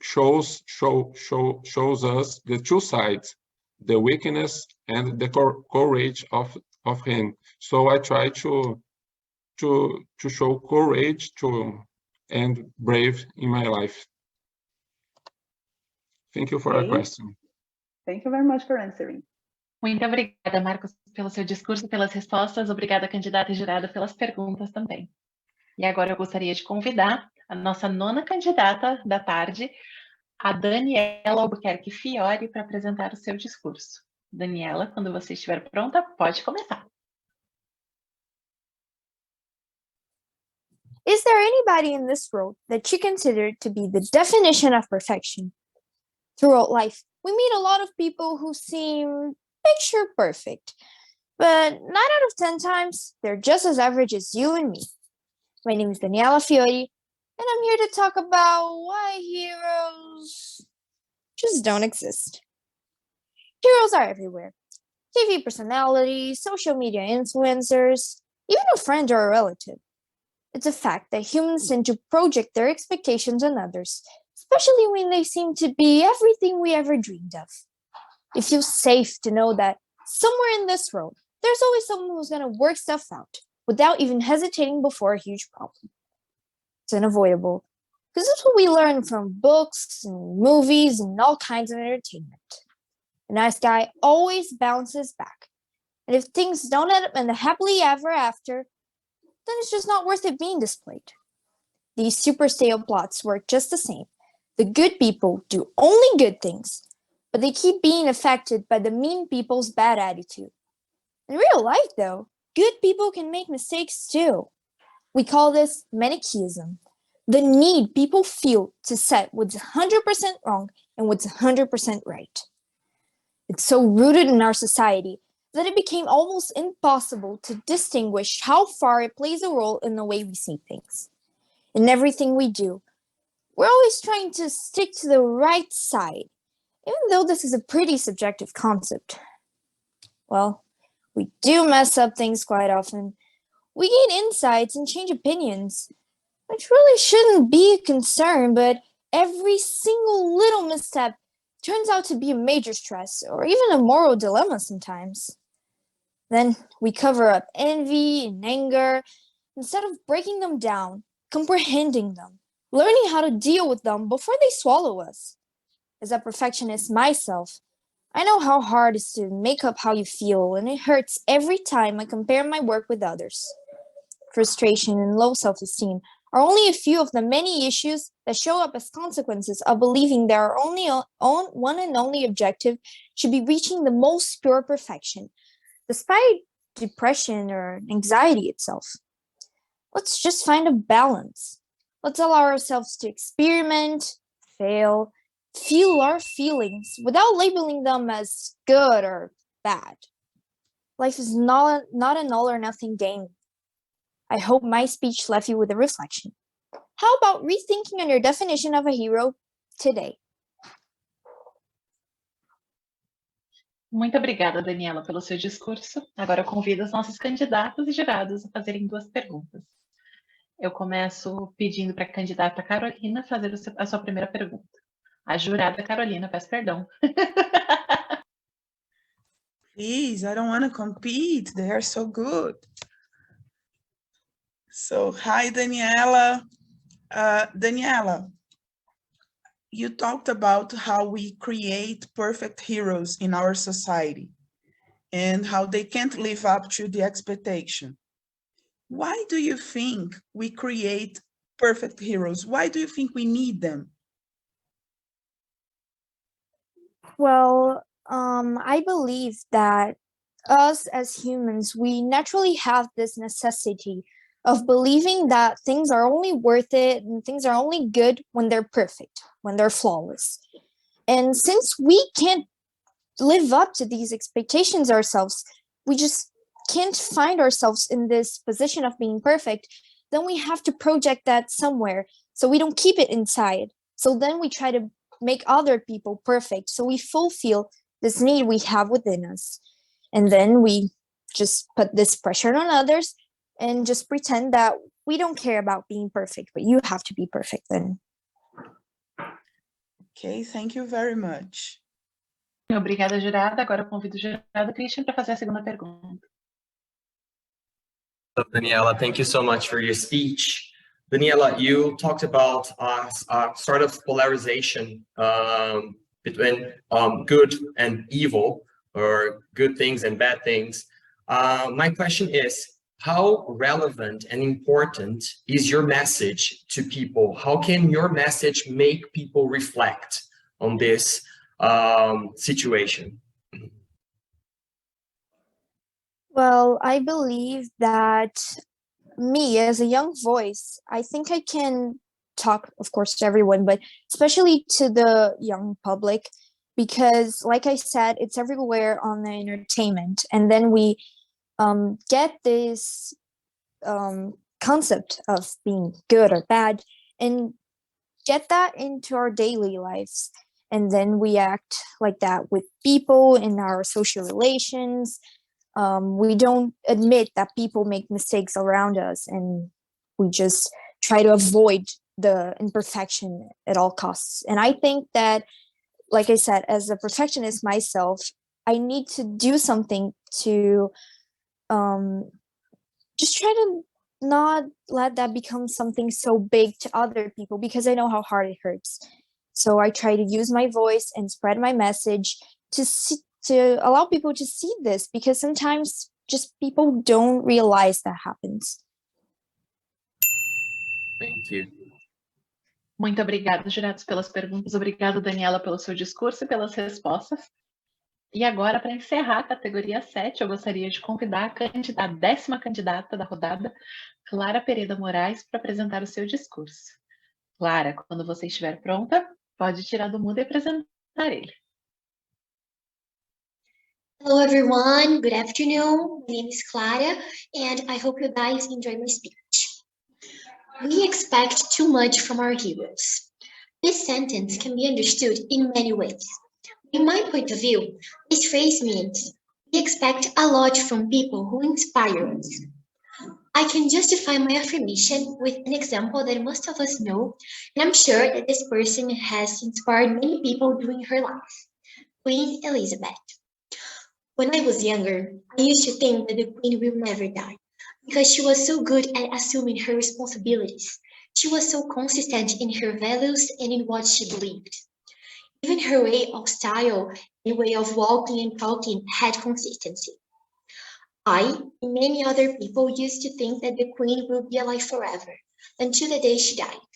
shows us the two sides, the weakness and the courage of him. So I try to show courage and brave in my life. Thank you for your question. Thank you very much for answering. Muito obrigada, Marcos, pelo seu discurso, pelas respostas. Obrigada, candidata e jurada, pelas perguntas também. E agora eu gostaria de convidar a nossa 9ª candidata da tarde, a Daniela Albuquerque Fiore, para apresentar o seu discurso. Daniela, quando você estiver pronta, pode começar. Is there anybody in this world that you consider to be the definition of perfection? Throughout life, we meet a lot of people who seem picture perfect, but 9 out of 10 times, they're just as average as you and me. My name is Daniela Fiore, and I'm here to talk about why heroes just don't exist. Heroes are everywhere. TV personalities, social media influencers, even a friend or a relative. It's a fact that humans tend to project their expectations on others, especially when they seem to be everything we ever dreamed of. It feels safe to know that somewhere in this world, there's always someone who's going to work stuff out without even hesitating before a huge problem. It's unavoidable, because that's what we learn from books and movies and all kinds of entertainment. A nice guy always bounces back. And if things don't end up in the happily ever after, then it's just not worth it being displayed. These super stale plots work just the same. The good people do only good things, but they keep being affected by the mean people's bad attitude. In real life, though, good people can make mistakes too. We call this Manichaeism, the need people feel to set what's 100% wrong and what's 100% right. It's so rooted in our society that it became almost impossible to distinguish how far it plays a role in the way we see things. In everything we do, we're always trying to stick to the right side, even though this is a pretty subjective concept. Well, we do mess up things quite often. We gain insights and change opinions, which really shouldn't be a concern, but every single little misstep turns out to be a major stress or even a moral dilemma sometimes. Then we cover up envy and anger instead of breaking them down, comprehending them, learning how to deal with them before they swallow us. As a perfectionist myself, I know how hard it is to make up how you feel, and it hurts every time I compare my work with others. Frustration and low self-esteem are only a few of the many issues that show up as consequences of believing that our one and only objective should be reaching the most pure perfection, despite depression or anxiety itself. Let's just find a balance. Let's allow ourselves to experiment, fail, feel our feelings without labeling them as good or bad. Life is not an all or nothing game. I hope my speech left you with a reflection. How about rethinking on your definition of a hero today? Muito obrigada, Daniela, pelo seu discurso. Agora eu convido os nossos candidatos e jurados a fazerem 2 perguntas. Eu começo pedindo para a candidata Carolina fazer a sua primeira pergunta. A jurada Carolina, peço perdão. Please, I don't want to compete. They are so good. So, hi, Daniela. Daniela, you talked about how we create perfect heroes in our society and how they can't live up to the expectation. Why do you think we create perfect heroes? Why do you think we need them? Well, I believe that us as humans, we naturally have this necessity of believing that things are only worth it and things are only good when they're perfect, when they're flawless. And since we can't live up to these expectations ourselves, we just can't find ourselves in this position of being perfect, then we have to project that somewhere so we don't keep it inside. So then we try to make other people perfect, so we fulfill this need we have within us. And then we just put this pressure on others and just pretend that we don't care about being perfect, but you have to be perfect then. Okay, thank you very much. Obrigada, jurada. Agora eu convido o jurado Christian para fazer a segunda pergunta. Daniela, thank you so much for your speech. Daniela, you talked about sort of polarization between good and evil, or good things and bad things. My question is, how relevant and important is your message to people? How can your message make people reflect on this situation? Well, I believe that me as a young voice, I think I can talk, of course, to everyone, but especially to the young public, because like I said, it's everywhere on the entertainment. And then we get this concept of being good or bad and get that into our daily lives. And then we act like that with people in our social relations. We don't admit that people make mistakes around us, and we just try to avoid the imperfection at all costs. And I think that, like I said, as a perfectionist myself, I need to do something to just try to not let that become something so big to other people, because I know how hard it hurts. So I try to use my voice and spread my message to allow people to see this, because sometimes just people don't realize that happens. Thank you. Muito obrigada, jurados, pelas perguntas. Obrigada, Daniela, pelo seu discurso e pelas respostas. E agora, para encerrar a categoria 7, eu gostaria de convidar a 10ª candidata da rodada, Clara Pereira Moraes, para apresentar o seu discurso. Clara, quando você estiver pronta, pode tirar do mudo e apresentar ele. Hello everyone, good afternoon. My name is Clara and I hope you guys enjoy my speech. We expect too much from our heroes. This sentence can be understood in many ways. In my point of view, this phrase means we expect a lot from people who inspire us. I can justify my affirmation with an example that most of us know, and I'm sure that this person has inspired many people during her life. Queen Elizabeth. When I was younger, I used to think that the Queen will never die because she was so good at assuming her responsibilities. She was so consistent in her values and in what she believed. Even her way of style and way of walking and talking had consistency. I and many other people used to think that the Queen will be alive forever, until the day she died.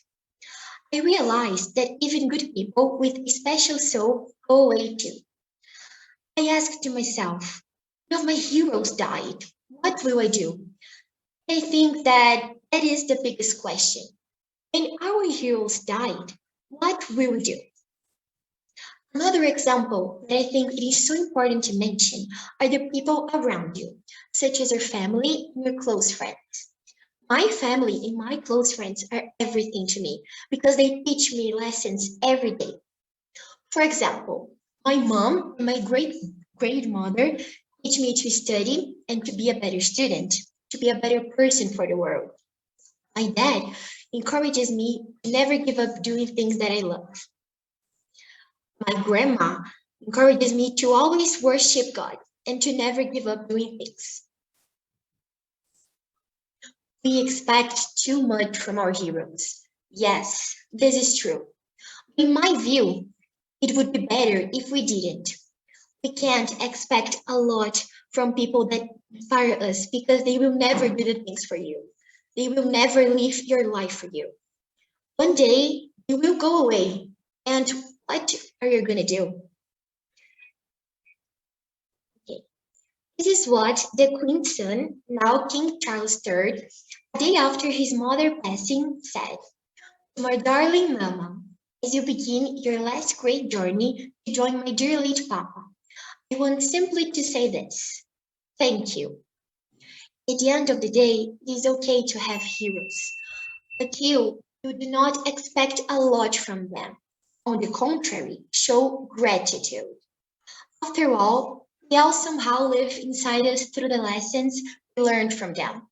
I realized that even good people with a special soul go away too. I asked to myself, one of my heroes died, what will I do? I think that is the biggest question. When our heroes died, what will we do? Another example that I think it is so important to mention are the people around you, such as your family and your close friends. My family and my close friends are everything to me because they teach me lessons every day. For example, my mom and my great-grandmother teach me to study and to be a better student, to be a better person for the world. My dad encourages me to never give up doing things that I love. My grandma encourages me to always worship God and to never give up doing things. We expect too much from our heroes. Yes, this is true. In my view, it would be better if we didn't. We can't expect a lot from people that inspire us because they will never do the things for you. They will never live your life for you. One day, you will go away. And what are you going to do? Okay. This is what the Queen's son, now King Charles III, a day after his mother passing, said. My darling Mama, as you begin your last great journey to join my dear late Papa, I want simply to say this. Thank you. At the end of the day, it is okay to have heroes, but you do not expect a lot from them. On the contrary, show gratitude. After all, they all somehow live inside us through the lessons we learned from them.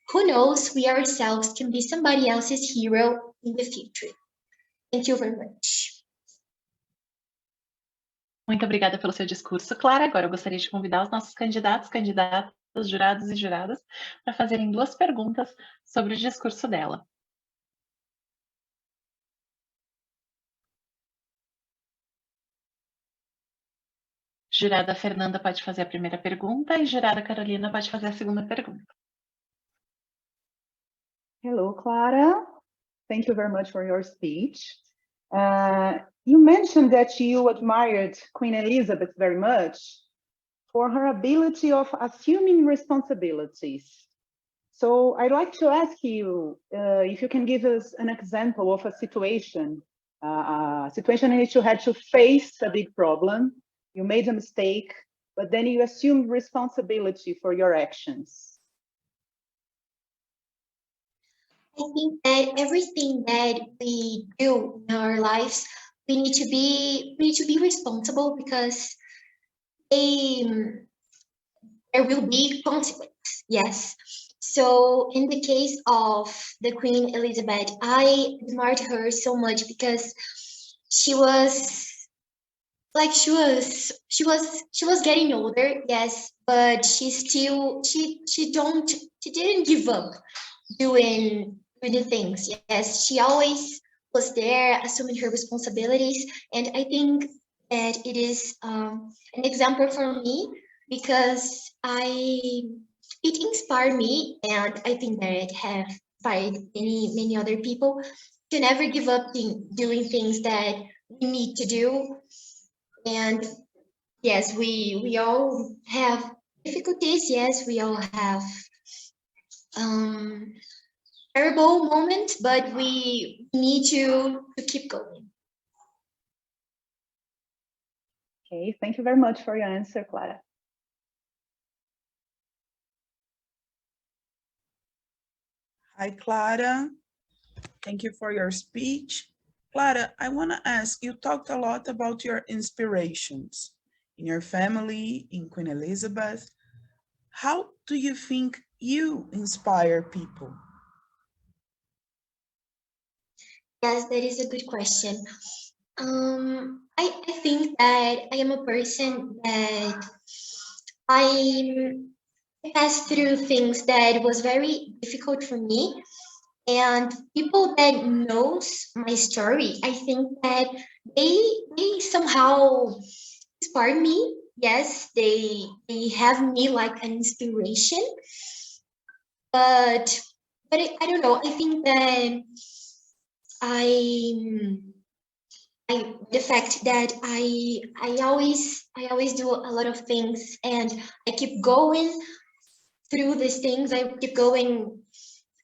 Who knows, we ourselves can be somebody else's hero in the future. Thank you very much. Muito obrigada pelo seu discurso, Clara. Agora eu gostaria de convidar os nossos candidatos, jurados e juradas, para fazerem 2 perguntas sobre o discurso dela. Jurada Fernanda pode fazer a primeira pergunta e jurada Carolina pode fazer a segunda pergunta. Hello, Clara. Thank you very much for your speech. You mentioned that you admired Queen Elizabeth very much for her ability of assuming responsibilities. So I'd like to ask you if you can give us an example of a situation in which you had to face a big problem, you made a mistake, but then you assumed responsibility for your actions. I think that everything that we do in our lives, we need to be responsible because there will be consequences. Yes. So in the case of the Queen Elizabeth, I admired her so much because she was getting older, yes, but she didn't give up doing the things. Yes, she always was there assuming her responsibilities, and I think that it is an example for me because it inspired me, and I think that it have inspired many other people to never give up doing things that we need to do. And yes, we all have difficulties. Yes, we all have terrible moments, but we need to keep going. Okay, thank you very much for your answer, Clara. Hi, Clara. Thank you for your speech. Clara, I want to ask, you talked a lot about your inspirations in your family, in Queen Elizabeth. How do you think you inspire people? Yes, that is a good question. I think that I am a person that I passed through things that was very difficult for me, and people that knows my story, I think that they somehow inspired me. Yes, they have me like an inspiration, but I don't know. I think that the fact that I always do a lot of things and I keep going through these things. I keep going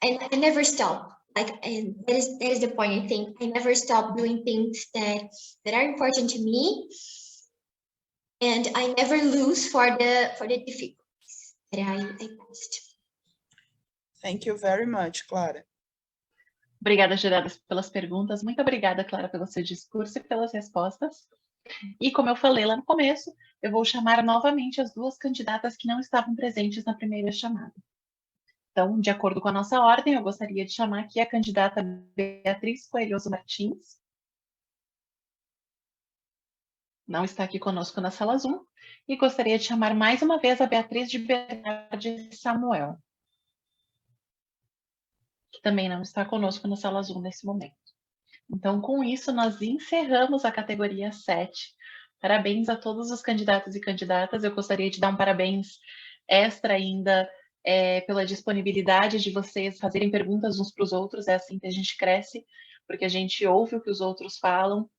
and I never stop. And that is the point. I think I never stop doing things that are important to me, and I never lose for the difficulties that I passed. Thank you very much, Clara. Obrigada, juradas, pelas perguntas. Muito obrigada, Clara, pelo seu discurso e pelas respostas. E como eu falei lá no começo, eu vou chamar novamente as 2 candidatas que não estavam presentes na primeira chamada. Então, de acordo com a nossa ordem, eu gostaria de chamar aqui a candidata Beatriz Coelhoso Martins. Não está aqui conosco na sala Zoom. E gostaria de chamar mais uma vez a Beatriz de Bernardes Samuel, que também não está conosco na sala Zoom nesse momento. Então, com isso, nós encerramos a categoria 7. Parabéns a todos os candidatos e candidatas. Eu gostaria de dar um parabéns extra ainda pela disponibilidade de vocês fazerem perguntas uns para os outros. É assim que a gente cresce, porque a gente ouve o que os outros falam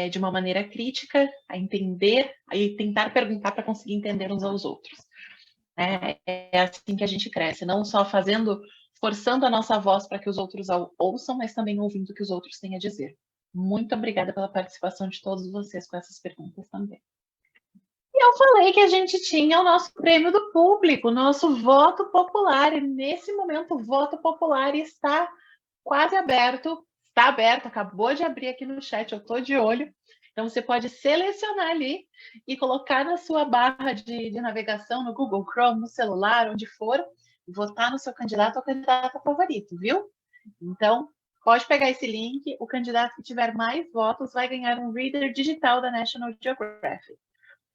de uma maneira crítica, a entender e tentar perguntar para conseguir entender uns aos outros. É assim que a gente cresce, não só forçando a nossa voz para que os outros ouçam, mas também ouvindo o que os outros têm a dizer. Muito obrigada pela participação de todos vocês com essas perguntas também. E eu falei que a gente tinha o nosso prêmio do público, o nosso voto popular, e nesse momento o voto popular está quase aberto, está aberto, acabou de abrir aqui no chat, eu estou de olho. Então, você pode selecionar ali e colocar na sua barra de navegação, no Google Chrome, no celular, onde for, e votar no seu candidato ou candidata favorito, viu? Então, pode pegar esse link, o candidato que tiver mais votos vai ganhar um reader digital da National Geographic.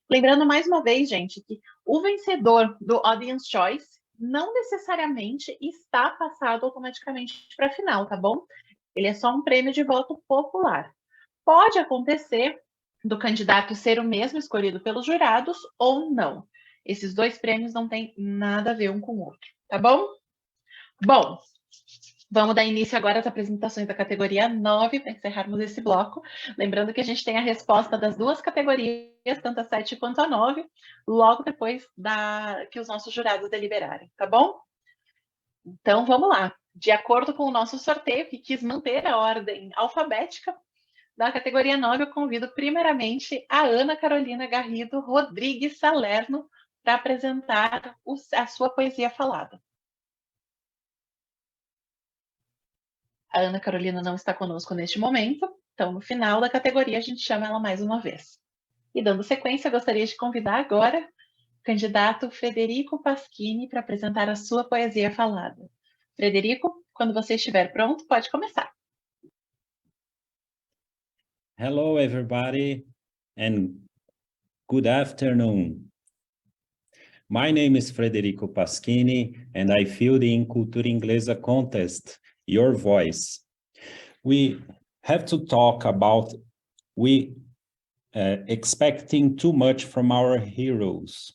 Lembrando mais uma vez, gente, que o vencedor do Audience Choice não necessariamente está passado automaticamente para a final, tá bom? Ele é só um prêmio de voto popular. Pode acontecer do candidato ser o mesmo escolhido pelos jurados ou não. Esses dois prêmios não têm nada a ver um com o outro, tá bom? Bom, vamos dar início agora às apresentações da categoria 9 para encerrarmos esse bloco. Lembrando que a gente tem a resposta das duas categorias, tanto a 7 quanto a 9, logo depois que os nossos jurados deliberarem, tá bom? Então, vamos lá. De acordo com o nosso sorteio, que quis manter a ordem alfabética, da categoria 9, eu convido primeiramente a Ana Carolina Garrido Rodrigues Salerno para apresentar a sua poesia falada. A Ana Carolina não está conosco neste momento, então no final da categoria a gente chama ela mais uma vez. E dando sequência, eu gostaria de convidar agora o candidato Frederico Paschini para apresentar a sua poesia falada. Frederico, quando você estiver pronto, pode começar. Hello, everybody, and good afternoon. My name is Frederico Paschini, and I filled in Cultura Inglesa contest, Your Voice. We have to talk about expecting too much from our heroes.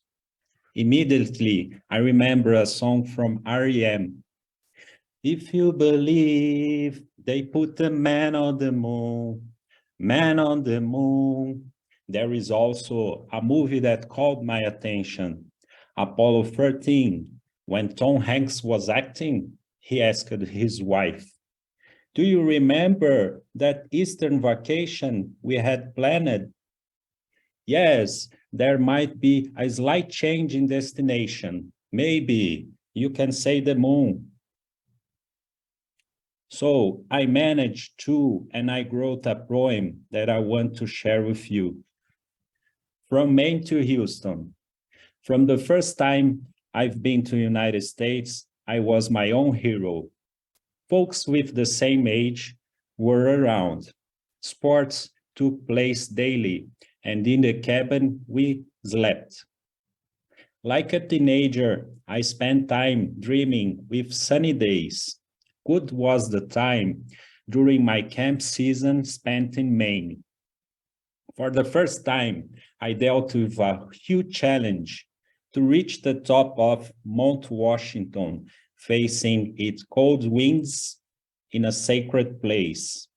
Immediately, I remember a song from R.E.M. If you believe they put the man on the moon, Man on the Moon. There is also a movie that called my attention, Apollo 13. When Tom Hanks was acting, he asked his wife, do you remember that Eastern vacation we had planned? Yes, there might be a slight change in destination. Maybe you can say the moon. So I managed to, and I wrote a poem that I want to share with you. From Maine to Houston. From the first time I've been to the United States, I was my own hero. Folks with the same age were around. Sports took place daily, and in the cabin we slept. Like a teenager, I spent time dreaming with sunny days. Good was the time during my camp season spent in Maine. For the first time, I dealt with a huge challenge to reach the top of Mount Washington, facing its cold winds in a sacred place.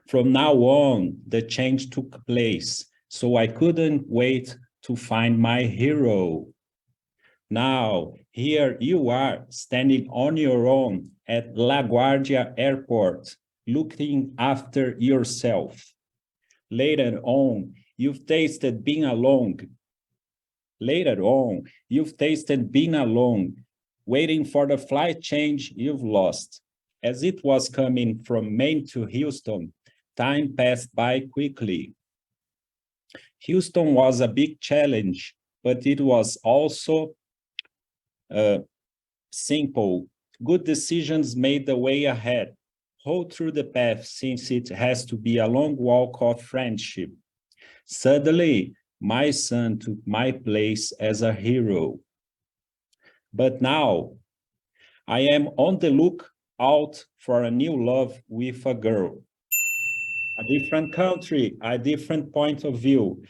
From now on, the change took place, so I couldn't wait to find my hero. Now, here you are, standing on your own at LaGuardia Airport, looking after yourself. Later on, you've tasted being alone. Later on, you've tasted being alone, waiting for the flight change you've lost. As it was coming from Maine to Houston, time passed by quickly. Houston was a big challenge, but it was also simple. Good decisions made the way ahead. Hold through the path, since it has to be a long walk of friendship. Suddenly, my son took my place as a hero. But now, I am on the lookout for a new love with a girl. A different country, a different point of view,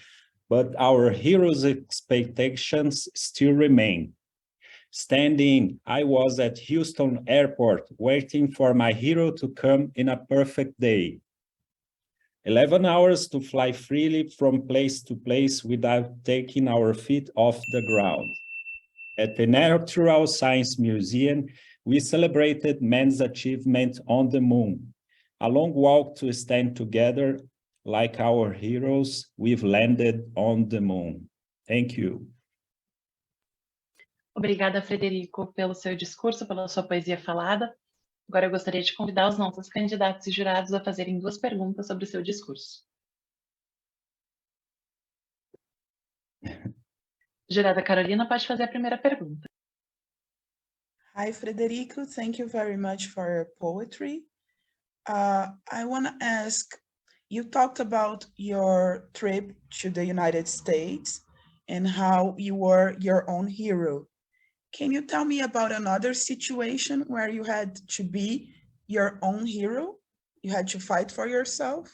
but our hero's expectations still remain. Standing, I was at Houston Airport waiting for my hero to come in a perfect day. 11 hours to fly freely from place to place without taking our feet off the ground. At the Natural Science Museum, we celebrated man's achievement on the moon. A long walk to stand together like our heroes, we've landed on the moon. Thank you. Obrigada, Frederico, pelo seu discurso, pela sua poesia falada. Agora eu gostaria de convidar os nossos candidatos e jurados a fazerem 2 perguntas sobre o seu discurso. Jurada Carolina, pode fazer a primeira pergunta. Hi, Frederico. Thank you very much for your poetry. I want to ask, you talked about your trip to the United States and how you were your own hero. Can you tell me about another situation where you had to be your own hero? You had to fight for yourself?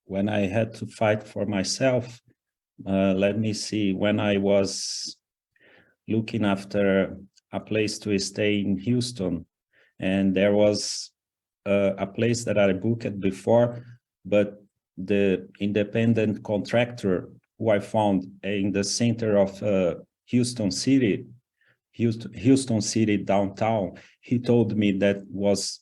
When I had to fight for myself, let me see, when I was looking after a place to stay in Houston, and there was a place that I booked before, but the independent contractor who I found in the center of Houston City downtown, he told me that was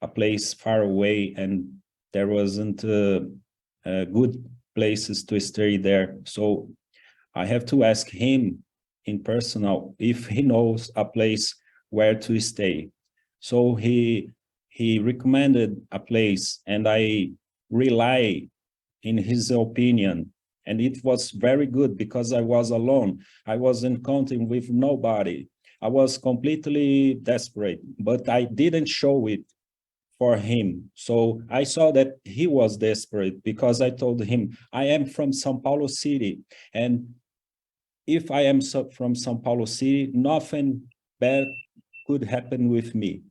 a place far away and there wasn't good places to stay there. So I have to ask him in personal if he knows a place where to stay. So he recommended a place and I rely in his opinion. And it was very good because I was alone. I wasn't counting with nobody. I was completely desperate, but I didn't show it for him. So I saw that he was desperate because I told him, I am from São Paulo City. And if I am from São Paulo City, nothing bad could happen with me.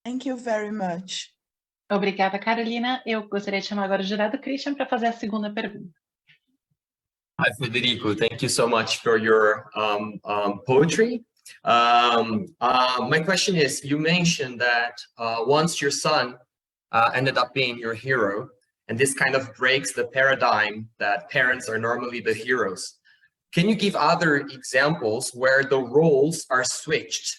Thank you very much. Obrigada, Carolina. Eu gostaria de chamar agora o jurado Christian para fazer a segunda pergunta. Hi, Federico. Thank you so much for your poetry. My question is, you mentioned that once your son ended up being your hero, and this kind of breaks the paradigm that parents are normally the heroes. Can you give other examples where the roles are switched?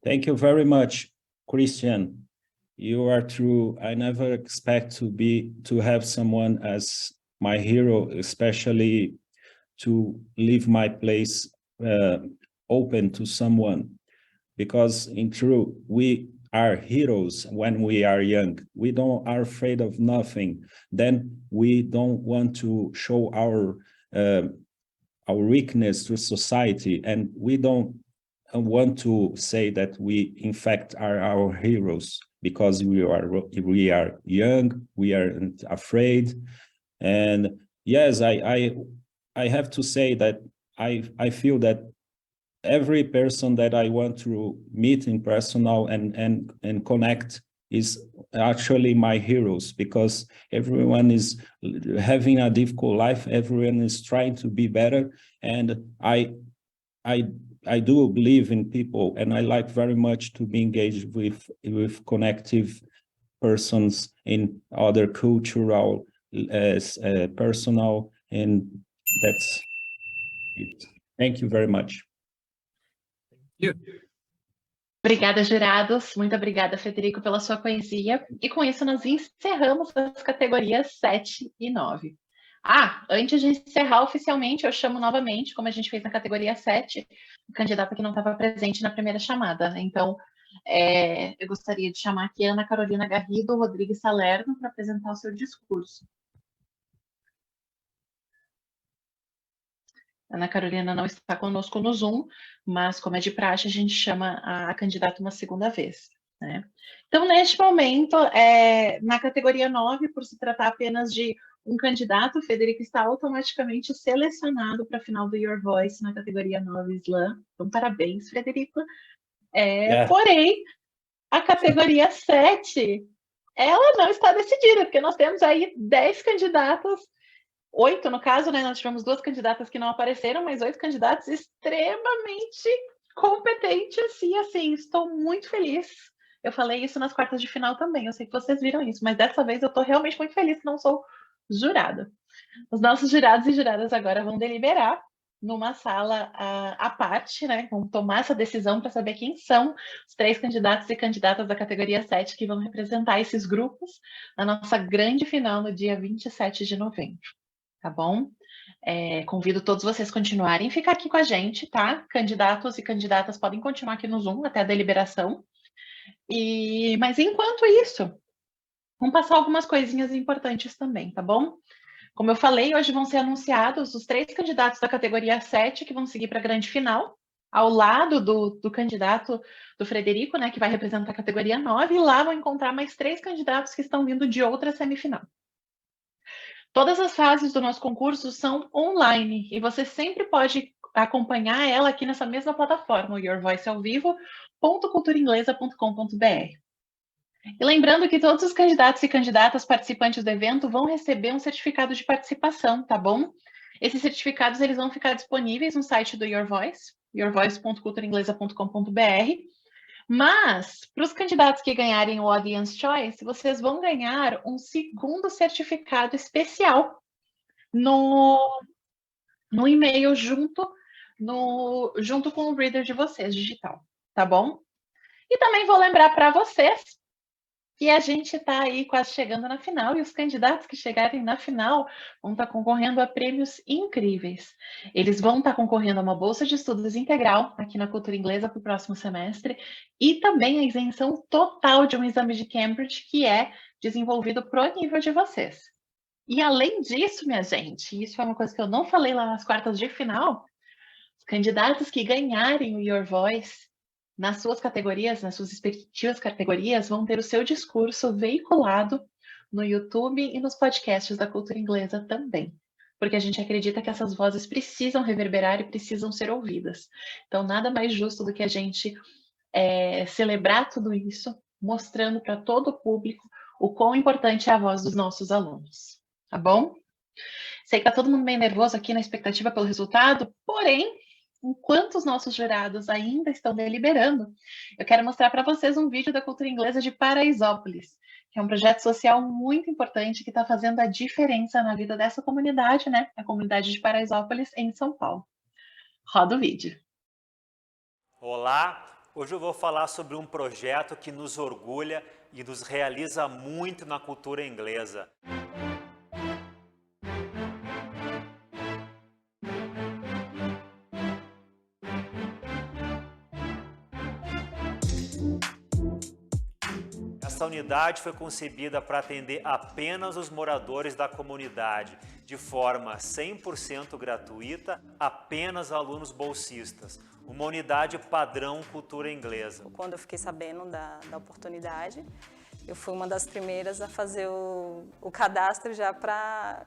Thank you very much, Christian. You are true. I never expect to have someone as my hero, especially to leave my place open to someone, because in truth, we are heroes when we are young. We are afraid of nothing. Then we don't want to show our weakness to society, and we don't want to say that we in fact are our heroes because we are young, we aren't afraid. And yes, I have to say that I feel that every person that I want to meet in personal and connect is actually my heroes, because everyone is having a difficult life, everyone is trying to be better, and I do believe in people, and I like very much to be engaged with connective persons in other cultural, personal, and that's it. Thank you very much. Thank you. Obrigada, jurados. Muito obrigada, Federico, pela sua poesia. E com isso nós encerramos as categorias 7 e 9. Antes de encerrar oficialmente, eu chamo novamente, como a gente fez na categoria 7, o candidato que não estava presente na primeira chamada. Então, eu gostaria de chamar aqui a Ana Carolina Garrido Rodrigues Salerno para apresentar o seu discurso. Ana Carolina não está conosco no Zoom, mas, como é de praxe, a gente chama a candidata uma segunda vez. né? Então, neste momento, na categoria 9, por se tratar apenas de um candidato, o Frederico está automaticamente selecionado para a final do Your Voice na categoria 9 Slam. Então, parabéns, Frederico. Porém, a categoria 7, ela não está decidida, porque nós temos aí 10 candidatas, 8 no caso, né? Nós tivemos 2 candidatas que não apareceram, mas 8 candidatos extremamente competentes, e assim, estou muito feliz. Eu falei isso nas quartas de final também, eu sei que vocês viram isso, mas dessa vez eu estou realmente muito feliz que não sou jurada. Os nossos jurados e juradas agora vão deliberar numa sala à parte, né? Vão tomar essa decisão para saber quem são os 3 candidatos e candidatas da categoria 7 que vão representar esses grupos na nossa grande final no dia 27 de novembro, tá bom? Convido todos vocês a continuarem, ficar aqui com a gente, tá? Candidatos e candidatas podem continuar aqui no Zoom até a deliberação. Mas enquanto isso, vamos passar algumas coisinhas importantes também, tá bom? Como eu falei, hoje vão ser anunciados os 3 candidatos da categoria 7 que vão seguir para a grande final, ao lado do candidato do Frederico, né, que vai representar a categoria 9, e lá vão encontrar mais 3 candidatos que estão vindo de outra semifinal. Todas as fases do nosso concurso são online, e você sempre pode acompanhar ela aqui nessa mesma plataforma, o yourvoicealvivo.culturainglesa.com.br. E lembrando que todos os candidatos e candidatas participantes do evento vão receber um certificado de participação, tá bom? Esses certificados eles vão ficar disponíveis no site do Your Voice, yourvoice.culturainglesa.com.br. Mas, para os candidatos que ganharem o Audience Choice, vocês vão ganhar um segundo certificado especial no e-mail junto com o reader de vocês, digital, tá bom? E também vou lembrar para vocês que a gente está aí quase chegando na final, e os candidatos que chegarem na final vão estar concorrendo a prêmios incríveis. Eles vão estar concorrendo a uma bolsa de estudos integral aqui na Cultura Inglesa para o próximo semestre, e também a isenção total de um exame de Cambridge que é desenvolvido pro nível de vocês. E além disso, minha gente, isso é uma coisa que eu não falei lá nas quartas de final, os candidatos que ganharem o Your Voice nas suas categorias, nas suas respectivas categorias, vão ter o seu discurso veiculado no YouTube e nos podcasts da Cultura Inglesa também, porque a gente acredita que essas vozes precisam reverberar e precisam ser ouvidas. Então, nada mais justo do que a gente celebrar tudo isso, mostrando para todo o público o quão importante é a voz dos nossos alunos, tá bom? Sei que tá todo mundo meio nervoso aqui na expectativa pelo resultado, porém, enquanto os nossos jurados ainda estão deliberando, eu quero mostrar para vocês um vídeo da Cultura Inglesa de Paraisópolis, que é um projeto social muito importante que está fazendo a diferença na vida dessa comunidade, né? A comunidade de Paraisópolis, em São Paulo. Roda o vídeo. Olá, hoje eu vou falar sobre um projeto que nos orgulha e nos realiza muito na cultura inglesa. Essa unidade foi concebida para atender apenas os moradores da comunidade, de forma 100% gratuita, apenas alunos bolsistas. Uma unidade padrão cultura inglesa. Quando eu fiquei sabendo da oportunidade, eu fui uma das primeiras a fazer o cadastro já para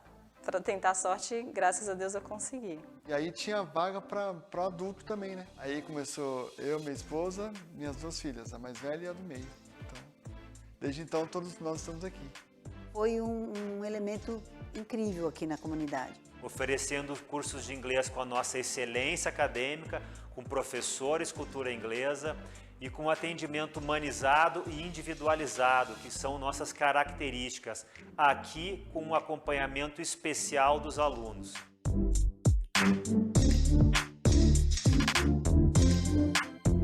tentar a sorte, graças a Deus eu consegui. E aí tinha vaga para adulto também, né? Aí começou eu, minha esposa, minhas 2 filhas, a mais velha e a do meio. Desde então, todos nós estamos aqui. Foi um elemento incrível aqui na comunidade. Oferecendo cursos de inglês com a nossa excelência acadêmica, com professores cultura inglesa e com atendimento humanizado e individualizado, que são nossas características, aqui com um acompanhamento especial dos alunos.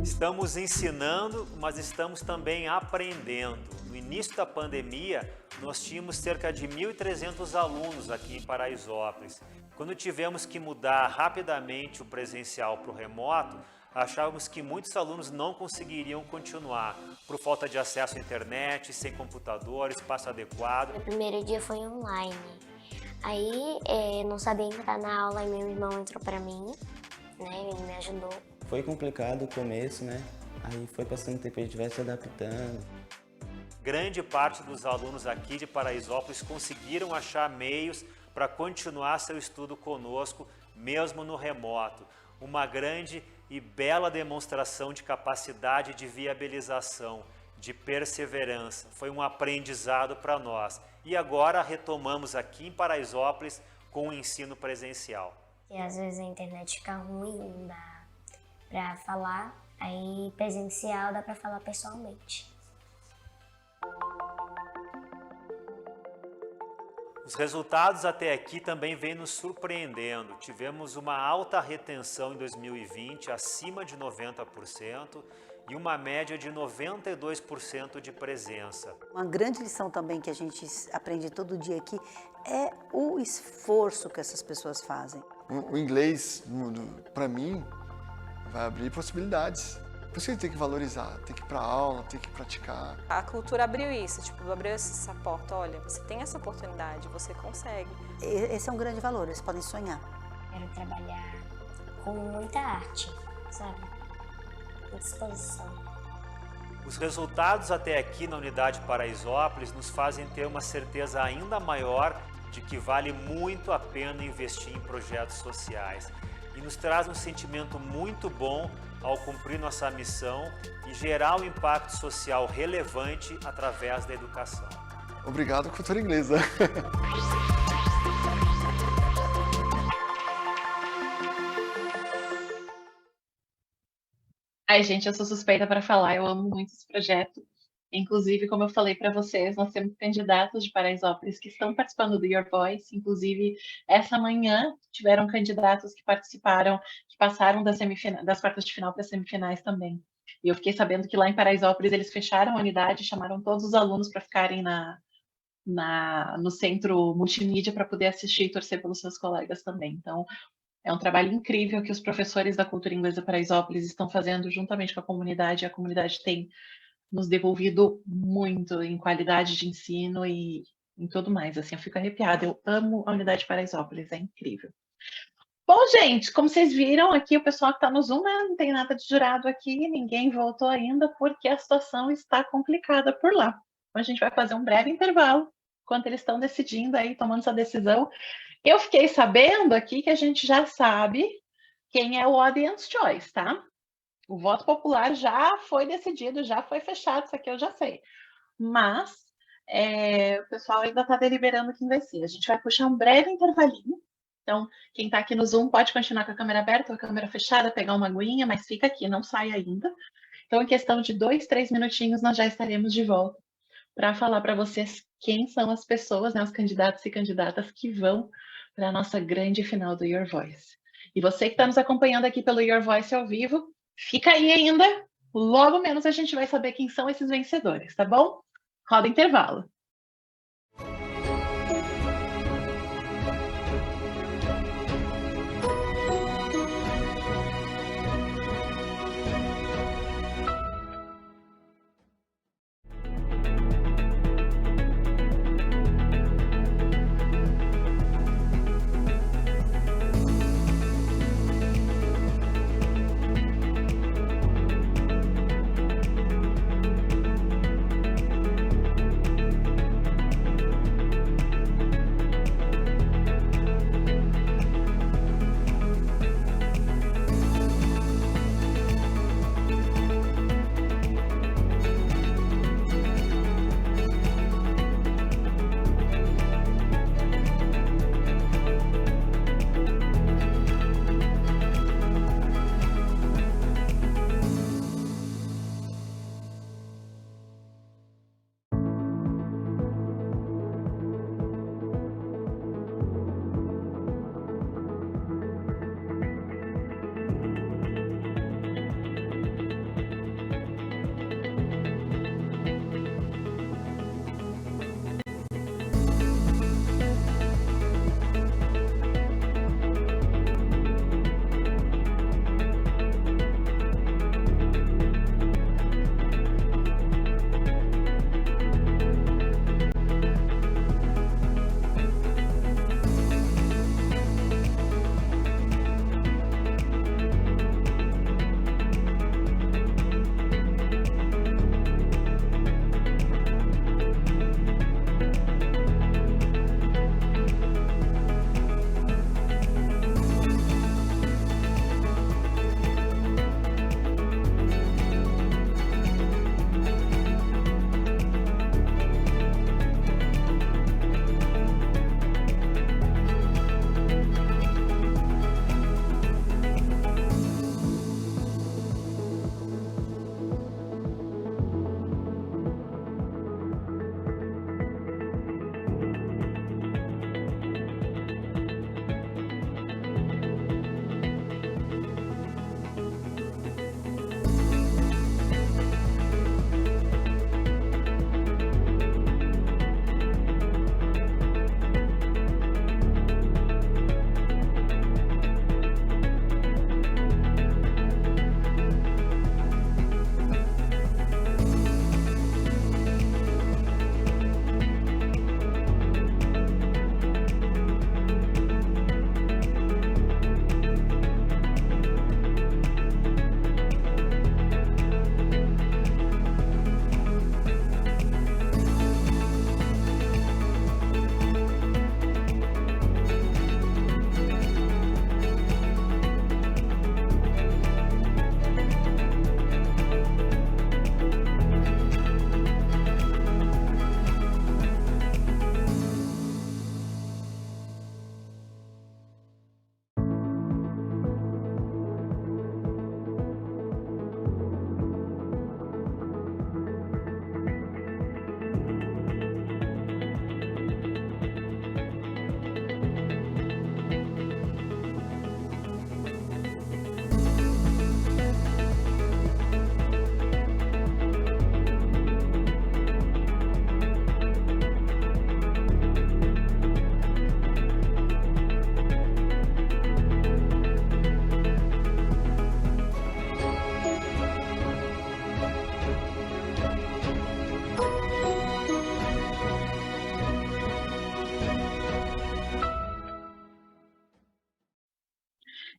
Estamos ensinando, mas estamos também aprendendo. No início da pandemia, nós tínhamos cerca de 1.300 alunos aqui em Paraisópolis. Quando tivemos que mudar rapidamente o presencial para o remoto, achávamos que muitos alunos não conseguiriam continuar, por falta de acesso à internet, sem computador, espaço adequado. O primeiro dia foi online. Aí, não sabia entrar na aula e meu irmão entrou para mim, né, ele me ajudou. Foi complicado o começo, né? Aí foi passando o tempo, a gente vai se adaptando. Grande parte dos alunos aqui de Paraisópolis conseguiram achar meios para continuar seu estudo conosco, mesmo no remoto. Uma grande e bela demonstração de capacidade de viabilização, de perseverança. Foi um aprendizado para nós. E agora retomamos aqui em Paraisópolis com o ensino presencial. E às vezes a internet fica ruim, não dá para falar, aí presencial dá para falar pessoalmente. Os resultados até aqui também vêm nos surpreendendo. Tivemos uma alta retenção em 2020, acima de 90%, e uma média de 92% de presença. Uma grande lição também que a gente aprende todo dia aqui é o esforço que essas pessoas fazem. O inglês, para mim, vai abrir possibilidades. Por isso que tem que valorizar, tem que ir para aula, tem que praticar. A cultura abriu isso, tipo, abriu essa porta. Olha, você tem essa oportunidade, você consegue. Esse é um grande valor, eles podem sonhar. Quero trabalhar com muita arte, sabe? Com disposição. Os resultados até aqui na unidade Paraisópolis nos fazem ter uma certeza ainda maior de que vale muito a pena investir em projetos sociais. E nos traz um sentimento muito bom ao cumprir nossa missão e gerar um impacto social relevante através da educação. Obrigado, Cultura Inglesa. Ai, gente, eu sou suspeita para falar, eu amo muito esse projeto. Inclusive, como eu falei para vocês, nós temos candidatos de Paraisópolis que estão participando do Your Voice. Inclusive, essa manhã tiveram candidatos que participaram, que passaram das quartas de final para as semifinais também. E eu fiquei sabendo que lá em Paraisópolis eles fecharam a unidade, chamaram todos os alunos para ficarem no centro multimídia para poder assistir e torcer pelos seus colegas também. Então, é um trabalho incrível que os professores da Cultura Inglesa Paraisópolis estão fazendo juntamente com a comunidade. A comunidade tem nos devolvido muito em qualidade de ensino e em tudo mais. Assim, eu fico arrepiada. Eu amo a unidade Paraisópolis, é incrível. Bom, gente, como vocês viram aqui, o pessoal que está no Zoom, né, não tem nada de jurado aqui, ninguém voltou ainda, porque a situação está complicada por lá. Então, a gente vai fazer um breve intervalo, enquanto eles estão decidindo aí, tomando essa decisão. Eu fiquei sabendo aqui que a gente já sabe quem é o Audience Choice, tá? O voto popular já foi decidido, já foi fechado, isso aqui eu já sei. Mas o pessoal ainda está deliberando quem vai ser. A gente vai puxar um breve intervalinho. Então, quem está aqui no Zoom pode continuar com a câmera aberta ou a câmera fechada, pegar uma aguinha, mas fica aqui, não sai ainda. Então, em questão de 2, 3 minutinhos, nós já estaremos de volta para falar para vocês quem são as pessoas, né, os candidatos e candidatas que vão para a nossa grande final do Your Voice. E você que está nos acompanhando aqui pelo Your Voice ao vivo, fica aí ainda, logo menos a gente vai saber quem são esses vencedores, tá bom? Roda intervalo.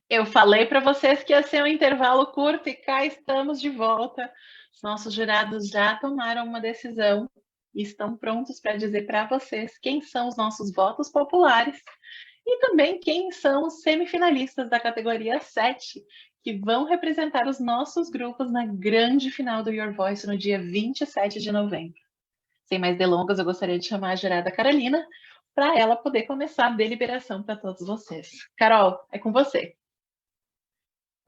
Eu falei para vocês que ia ser um intervalo curto e cá estamos de volta. Os nossos jurados já tomaram uma decisão e estão prontos para dizer para vocês quem são os nossos votos populares e também quem são os semifinalistas da categoria 7, que vão representar os nossos grupos na grande final do Your Voice no dia 27 de novembro. Sem mais delongas, eu gostaria de chamar a jurada Carolina para ela poder começar a deliberação para todos vocês. Carol, é com você.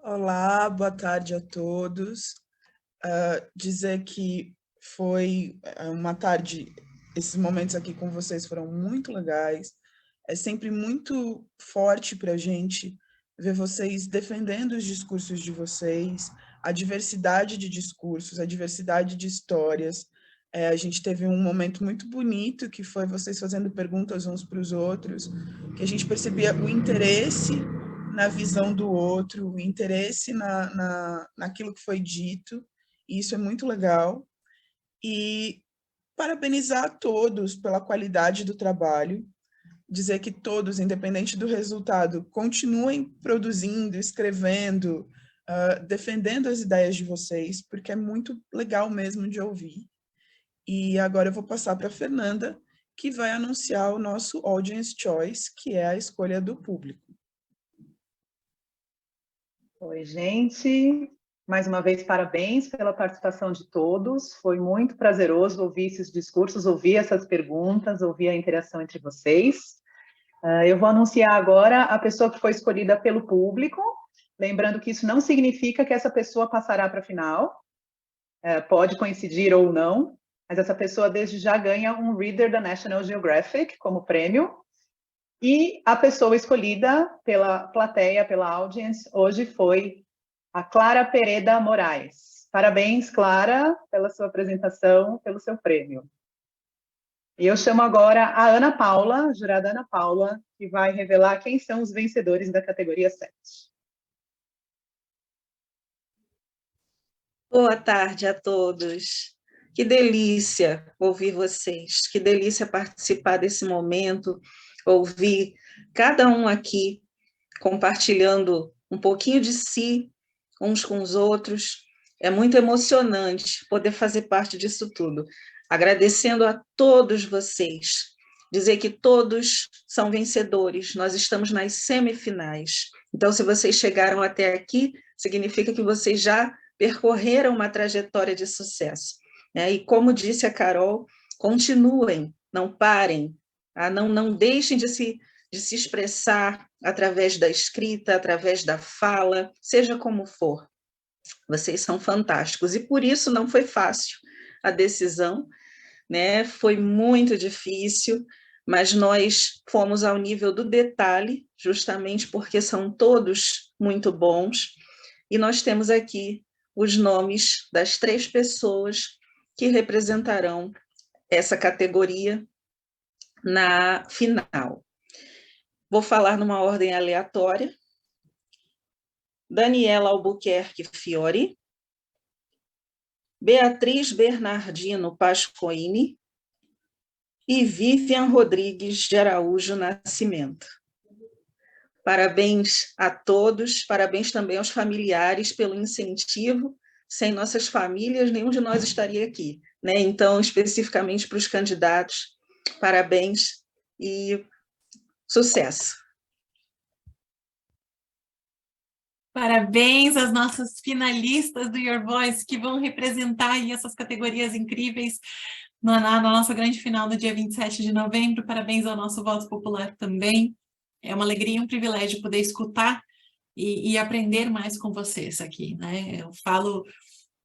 Olá, boa tarde a todos. Dizer que foi uma tarde, esses momentos aqui com vocês foram muito legais. É sempre muito forte para a gente ver vocês defendendo os discursos de vocês, a diversidade de discursos, a diversidade de histórias. A gente teve um momento muito bonito, que foi vocês fazendo perguntas uns para os outros, que a gente percebia o interesse na visão do outro, o interesse naquilo que foi dito, e isso é muito legal. E parabenizar a todos pela qualidade do trabalho, dizer que todos, independente do resultado, continuem produzindo, escrevendo, defendendo as ideias de vocês, porque é muito legal mesmo de ouvir. E agora eu vou passar para a Fernanda, que vai anunciar o nosso Audience Choice, que é a escolha do público. Oi, gente. Mais uma vez, parabéns pela participação de todos. Foi muito prazeroso ouvir esses discursos, ouvir essas perguntas, ouvir a interação entre vocês. Eu vou anunciar agora a pessoa que foi escolhida pelo público, lembrando que isso não significa que essa pessoa passará para a final. Pode coincidir ou não, mas essa pessoa desde já ganha um Reader da National Geographic como prêmio. E a pessoa escolhida pela plateia, pela audience, hoje foi a Clara Pereda Moraes. Parabéns, Clara, pela sua apresentação, pelo seu prêmio. E eu chamo agora a Ana Paula, a jurada Ana Paula, que vai revelar quem são os vencedores da categoria 7. Boa tarde a todos. Que delícia ouvir vocês, que delícia participar desse momento, ouvir cada um aqui compartilhando um pouquinho de si, uns com os outros. É muito emocionante poder fazer parte disso tudo. Agradecendo a todos vocês, dizer que todos são vencedores, nós estamos nas semifinais. Então, se vocês chegaram até aqui, significa que vocês já percorreram uma trajetória de sucesso. E como disse a Carol, continuem, não parem, não deixem de se expressar através da escrita, através da fala, seja como for. Vocês são fantásticos, e por isso não foi fácil a decisão, né? Foi muito difícil, mas nós fomos ao nível do detalhe, justamente porque são todos muito bons, e nós temos aqui os nomes das 3 pessoas que representarão essa categoria na final. Vou falar numa ordem aleatória. Daniela Albuquerque Fiore, Beatriz Bernardino Pascoini e Vivian Rodrigues de Araújo Nascimento. Parabéns a todos, parabéns também aos familiares pelo incentivo. Sem nossas famílias, nenhum de nós estaria aqui, né? Então, especificamente para os candidatos, parabéns e sucesso. Parabéns às nossas finalistas do Your Voice, que vão representar aí essas categorias incríveis na nossa grande final no dia 27 de novembro. Parabéns ao nosso voto popular também. É uma alegria e um privilégio poder escutar e aprender mais com vocês aqui, né? Eu falo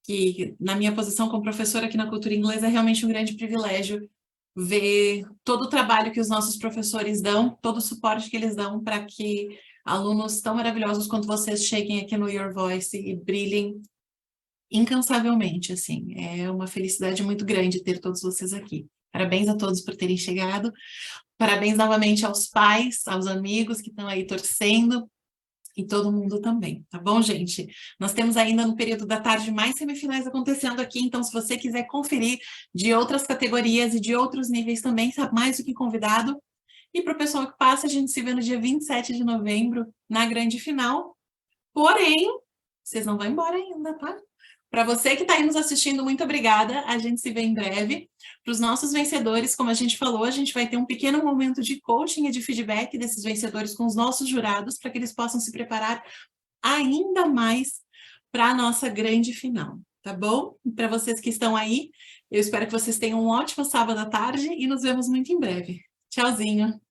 que na minha posição como professora aqui na Cultura Inglesa é realmente um grande privilégio ver todo o trabalho que os nossos professores dão, todo o suporte que eles dão para que alunos tão maravilhosos quanto vocês cheguem aqui no Your Voice e brilhem incansavelmente, assim. É uma felicidade muito grande ter todos vocês aqui. Parabéns a todos por terem chegado. Parabéns novamente aos pais, aos amigos que estão aí torcendo e todo mundo também, tá bom, gente? Nós temos ainda no período da tarde mais semifinais acontecendo aqui, então se você quiser conferir de outras categorias e de outros níveis também, está mais do que convidado. E para o pessoal que passa, a gente se vê no dia 27 de novembro, na grande final, Porém, vocês não vão embora ainda, tá? Para você que está aí nos assistindo, muito obrigada. A gente se vê em breve. Para os nossos vencedores, como a gente falou, a gente vai ter um pequeno momento de coaching e de feedback desses vencedores com os nossos jurados, para que eles possam se preparar ainda mais para a nossa grande final, tá bom? E para vocês que estão aí, eu espero que vocês tenham um ótimo sábado à tarde e nos vemos muito em breve. Tchauzinho!